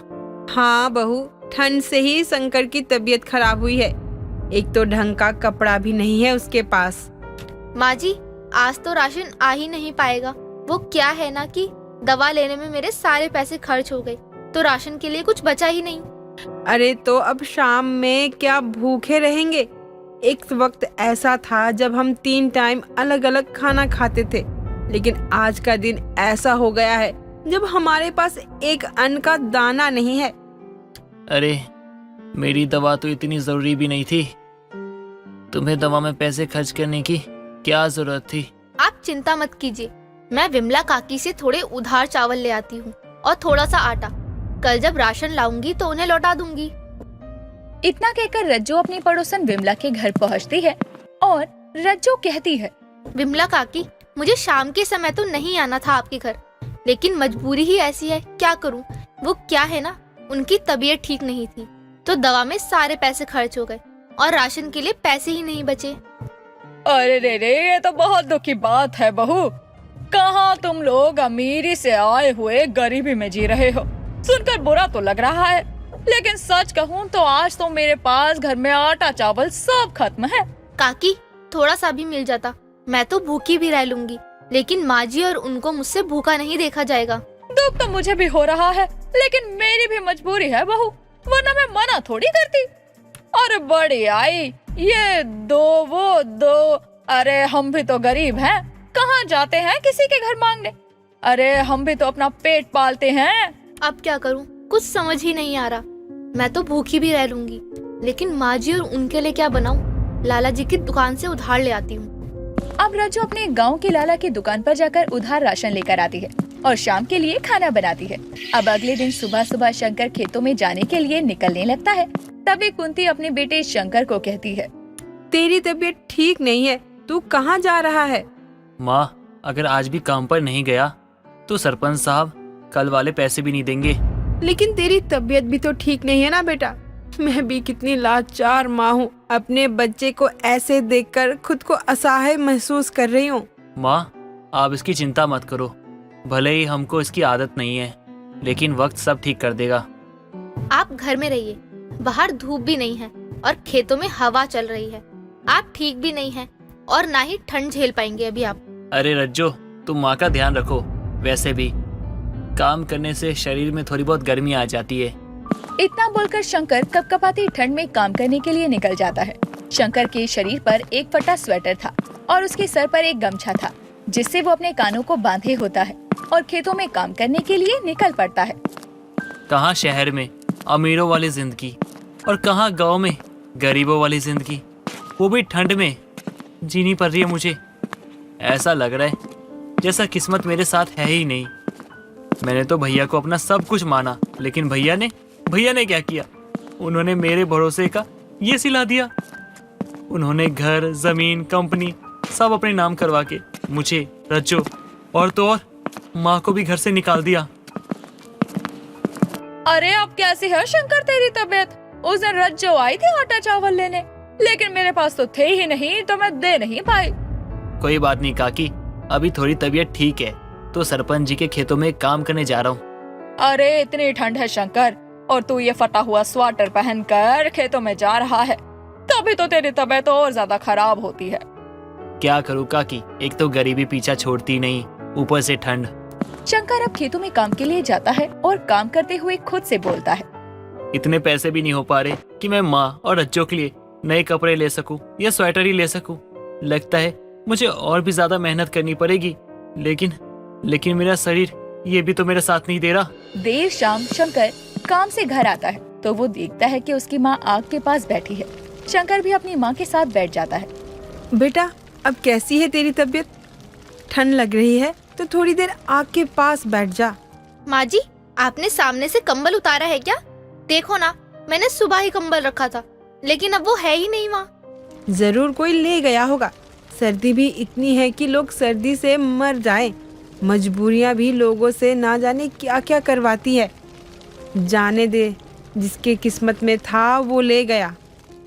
S15: हाँ बहू, ठंड से ही शंकर की तबीयत खराब हुई है। एक तो ढंग का कपड़ा भी नहीं है उसके पास।
S13: माँ जी, आज तो राशन आ ही नहीं पाएगा। वो क्या है ना कि दवा लेने में मेरे सारे पैसे खर्च हो गए, तो राशन के लिए कुछ बचा ही नहीं।
S15: अरे तो अब शाम में क्या भूखे रहेंगे? एक वक्त ऐसा था जब हम 3 टाइम अलग अलग खाना खाते थे, लेकिन आज का दिन ऐसा हो गया है जब हमारे पास एक अन्न का दाना नहीं है।
S12: अरे मेरी दवा तो इतनी जरूरी भी नहीं थी। तुम्हें दवा में पैसे खर्च करने की क्या जरूरत थी?
S13: आप चिंता मत कीजिए, मैं विमला काकी से थोड़े उधार चावल ले आती हूँ और थोड़ा सा आटा। कल जब राशन लाऊंगी तो उन्हें लौटा दूंगी।
S14: इतना कहकर रज्जो अपनी पड़ोसन विमला के घर पहुँचती है और रज्जो कहती है,
S13: विमला काकी, मुझे शाम के समय तो नहीं आना था आपके घर, लेकिन मजबूरी ही ऐसी है, क्या करूँ। वो क्या है ना, उनकी तबीयत ठीक नहीं थी, तो दवा में सारे पैसे खर्च हो गए और राशन के लिए पैसे ही नहीं बचे।
S14: अरे रे, ये तो बहुत दुख की बात है बहू। कहाँ तुम लोग अमीरी से आए हुए गरीबी में जी रहे हो। सुनकर बुरा तो लग रहा है, लेकिन सच कहूँ तो आज तो मेरे पास घर में आटा चावल सब खत्म है।
S13: काकी, थोड़ा सा भी मिल जाता, मैं तो भूखी भी रह लूंगी, लेकिन माँ जी और उनको मुझसे भूखा नहीं देखा जाएगा।
S14: दुख तो मुझे भी हो रहा है, लेकिन मेरी भी मजबूरी है बहू, वरना मैं मना थोड़ी करती। अरे बड़ी आई, ये दो वो दो। अरे हम भी तो गरीब हैं, कहाँ जाते हैं किसी के घर मांगने। अरे हम भी तो अपना पेट पालते हैं।
S13: अब क्या करूँ, कुछ समझ ही नहीं आ रहा। मैं तो भूखी भी रह लूंगी, लेकिन माँ जी और उनके लिए क्या बनाऊं? लाला जी की दुकान से उधार ले आती हूँ।
S14: अब रज्जो अपने गांव के लाला की दुकान पर जाकर उधार राशन लेकर आती है और शाम के लिए खाना बनाती है। अब अगले दिन सुबह सुबह शंकर खेतों में जाने के लिए निकलने लगता है। तभी कुंती अपने बेटे शंकर को कहती है,
S15: तेरी तबीयत ठीक नहीं है, तू कहाँ जा रहा है?
S12: माँ, अगर आज भी काम पर नहीं गया तो सरपंच साहब कल वाले पैसे भी नहीं देंगे।
S15: लेकिन तेरी तबीयत भी तो ठीक नहीं है ना बेटा। मैं भी कितनी लाचार माँ हूँ, अपने बच्चे को ऐसे देखकर खुद को असहाय महसूस कर रही हूँ।
S12: माँ, आप इसकी चिंता मत करो, भले ही हमको इसकी आदत नहीं है, लेकिन वक्त सब ठीक कर देगा।
S13: आप घर में रहिए, बाहर धूप भी नहीं है और खेतों में हवा चल रही है। आप ठीक भी नहीं हैं और ना ही ठंड झेल पाएंगे अभी आप।
S12: अरे रज्जो, तुम माँ का ध्यान रखो। वैसे भी काम करने से शरीर में थोड़ी बहुत गर्मी आ जाती है।
S14: इतना बोलकर शंकर कपकपाती ठंड में काम करने के लिए निकल जाता है। शंकर के शरीर पर एक फटा स्वेटर था और उसके सर पर एक गमछा था, जिससे वो अपने कानों को बांधे होता है और खेतों में काम करने के लिए निकल पड़ता है।
S12: कहाँ शहर में अमीरों वाली जिंदगी और कहाँ गांव में गरीबों वाली जिंदगी, वो भी ठंड में जीनी पड़ रही है मुझे। ऐसा लग रहा है जैसा किस्मत मेरे साथ है ही नहीं। मैंने तो भैया को अपना सब कुछ माना, लेकिन भैया ने क्या किया? उन्होंने मेरे भरोसे का ये सिला दिया। उन्होंने घर, जमीन, कंपनी सब अपने नाम करवा के मुझे, रज्जो और तो और माँ को भी घर से निकाल दिया।
S14: अरे अब कैसी है शंकर तेरी तबीयत? उस दिन रज्जो आई थी आटा चावल लेने, लेकिन मेरे पास तो थे ही नहीं, तो मैं दे नहीं पाई।
S12: कोई बात नहीं काकी, अभी थोड़ी तबीयत ठीक है, तो सरपंच जी के खेतों में काम करने जा रहा हूँ।
S14: अरे इतनी ठंड है शंकर, और तू ये फटा हुआ स्वेटर पहनकर खेतों में जा रहा है, तभी तो तेरी तबीयत और ज्यादा खराब होती है।
S12: क्या करूँ काकी, एक तो गरीबी पीछा छोड़ती नहीं, ऊपर से ठंड।
S14: शंकर अब खेतों में काम के लिए जाता है और काम करते हुए खुद से बोलता है,
S12: इतने पैसे भी नहीं हो पा रहे कि मैं माँ और बच्चों के लिए नए कपड़े ले सकूं या स्वेटर ही ले सकूं। लगता है मुझे और भी ज्यादा मेहनत करनी पड़ेगी, लेकिन मेरा शरीर ये भी तो मेरा साथ नहीं दे रहा।
S14: देर शाम शंकर काम से घर आता है तो वो देखता है कि उसकी माँ आग के पास बैठी है। शंकर भी अपनी माँ के साथ बैठ जाता है।
S15: बेटा, अब कैसी है तेरी तबीयत? ठंड लग रही है तो थोड़ी देर आग के पास बैठ जा।
S13: माँ जी, आपने सामने से कंबल उतारा है क्या? देखो ना, मैंने सुबह ही कंबल रखा था, लेकिन अब वो है ही नहीं वहाँ।
S15: जरूर कोई ले गया होगा। सर्दी भी इतनी है कि लोग सर्दी से मर जाएं। मजबूरियां भी लोगों से ना जाने क्या क्या करवाती है। जाने दे, जिसके किस्मत में था वो ले गया।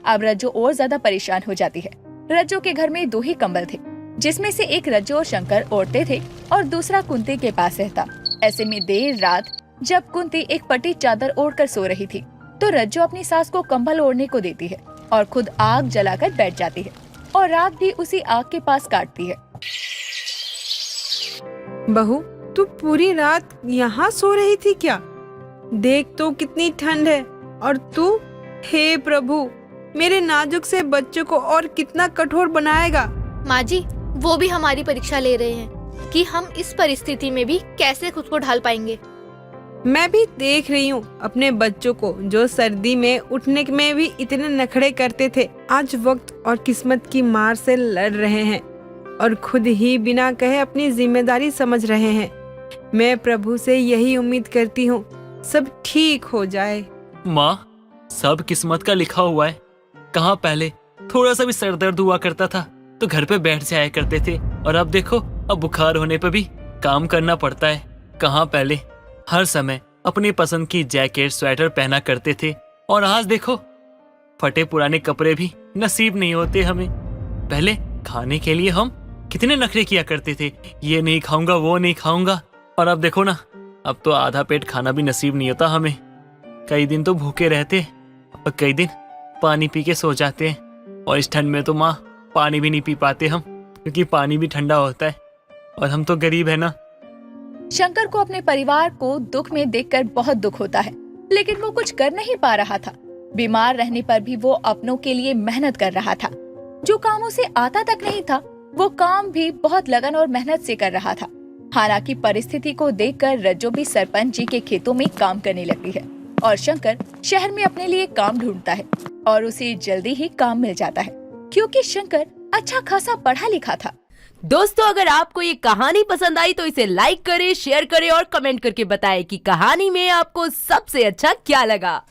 S14: अब रज्जो और ज्यादा परेशान हो जाती है। रज्जो के घर में 2 ही कंबल थे, जिसमें से एक रज्जो और शंकर ओढ़ते थे और दूसरा कुंती के पास रहता। ऐसे में देर रात जब कुंती एक पटी चादर ओढ़कर सो रही थी, तो रज्जो अपनी सास को कंबल ओढ़ने को देती है और खुद आग जलाकर बैठ जाती है और रात भी उसी आग के पास काटती है।
S15: बहू, तू पूरी रात यहाँ सो रही थी क्या? देख तो कितनी ठंड है। और तू, हे प्रभु, मेरे नाजुक से बच्चों को और कितना कठोर बनाएगा।
S13: माँ जी, वो भी हमारी परीक्षा ले रहे हैं कि हम इस परिस्थिति में भी कैसे खुद को ढाल पाएंगे।
S15: मैं भी देख रही हूँ अपने बच्चों को, जो सर्दी में उठने में भी इतने नखड़े करते थे, आज वक्त और किस्मत की मार से लड़ रहे हैं और खुद ही बिना कहे अपनी जिम्मेदारी समझ रहे हैं। मैं प्रभु से यही उम्मीद करती हूँ सब ठीक हो जाए।
S12: माँ, सब किस्मत का लिखा हुआ है। कहाँ पहले थोड़ा सा भी सर दर्द हुआ करता था तो घर पे बैठ जाया करते थे, और अब देखो, अब बुखार होने पे भी काम करना पड़ता है। कहाँ पहले हर समय अपनी पसंद की जैकेट स्वेटर पहना करते थे, और आज देखो, फटे पुराने कपड़े भी नसीब नहीं होते हमें। पहले खाने के लिए हम कितने नखरे किया करते थे, ये नहीं खाऊंगा वो नहीं खाऊंगा, और अब देखो ना, अब तो आधा पेट खाना भी नसीब नहीं होता हमें। कई दिन तो भूखे रहते और कई दिन पानी पी के सो जाते हैं, और इस ठंड में तो माँ पानी भी नहीं पी पाते हम, क्योंकि पानी भी ठंडा होता है और हम तो गरीब है ना।
S14: शंकर को अपने परिवार को दुख में देखकर बहुत दुख होता है, लेकिन वो कुछ कर नहीं पा रहा था। बीमार रहने पर भी वो अपनों के लिए मेहनत कर रहा था। जो काम उसे आता तक नहीं था, वो काम भी बहुत लगन और मेहनत से कर रहा था। हालांकि परिस्थिति को देखकर रज्जो भी सरपंच जी के खेतों में काम करने लगती है और शंकर शहर में अपने लिए काम ढूंढता है और उसे जल्दी ही काम मिल जाता है, क्योंकि शंकर अच्छा खासा पढ़ा लिखा था।
S16: दोस्तों, अगर आपको ये कहानी पसंद आई तो इसे लाइक करें, शेयर करें और कमेंट करके बताएं कि कहानी में आपको सबसे अच्छा क्या लगा।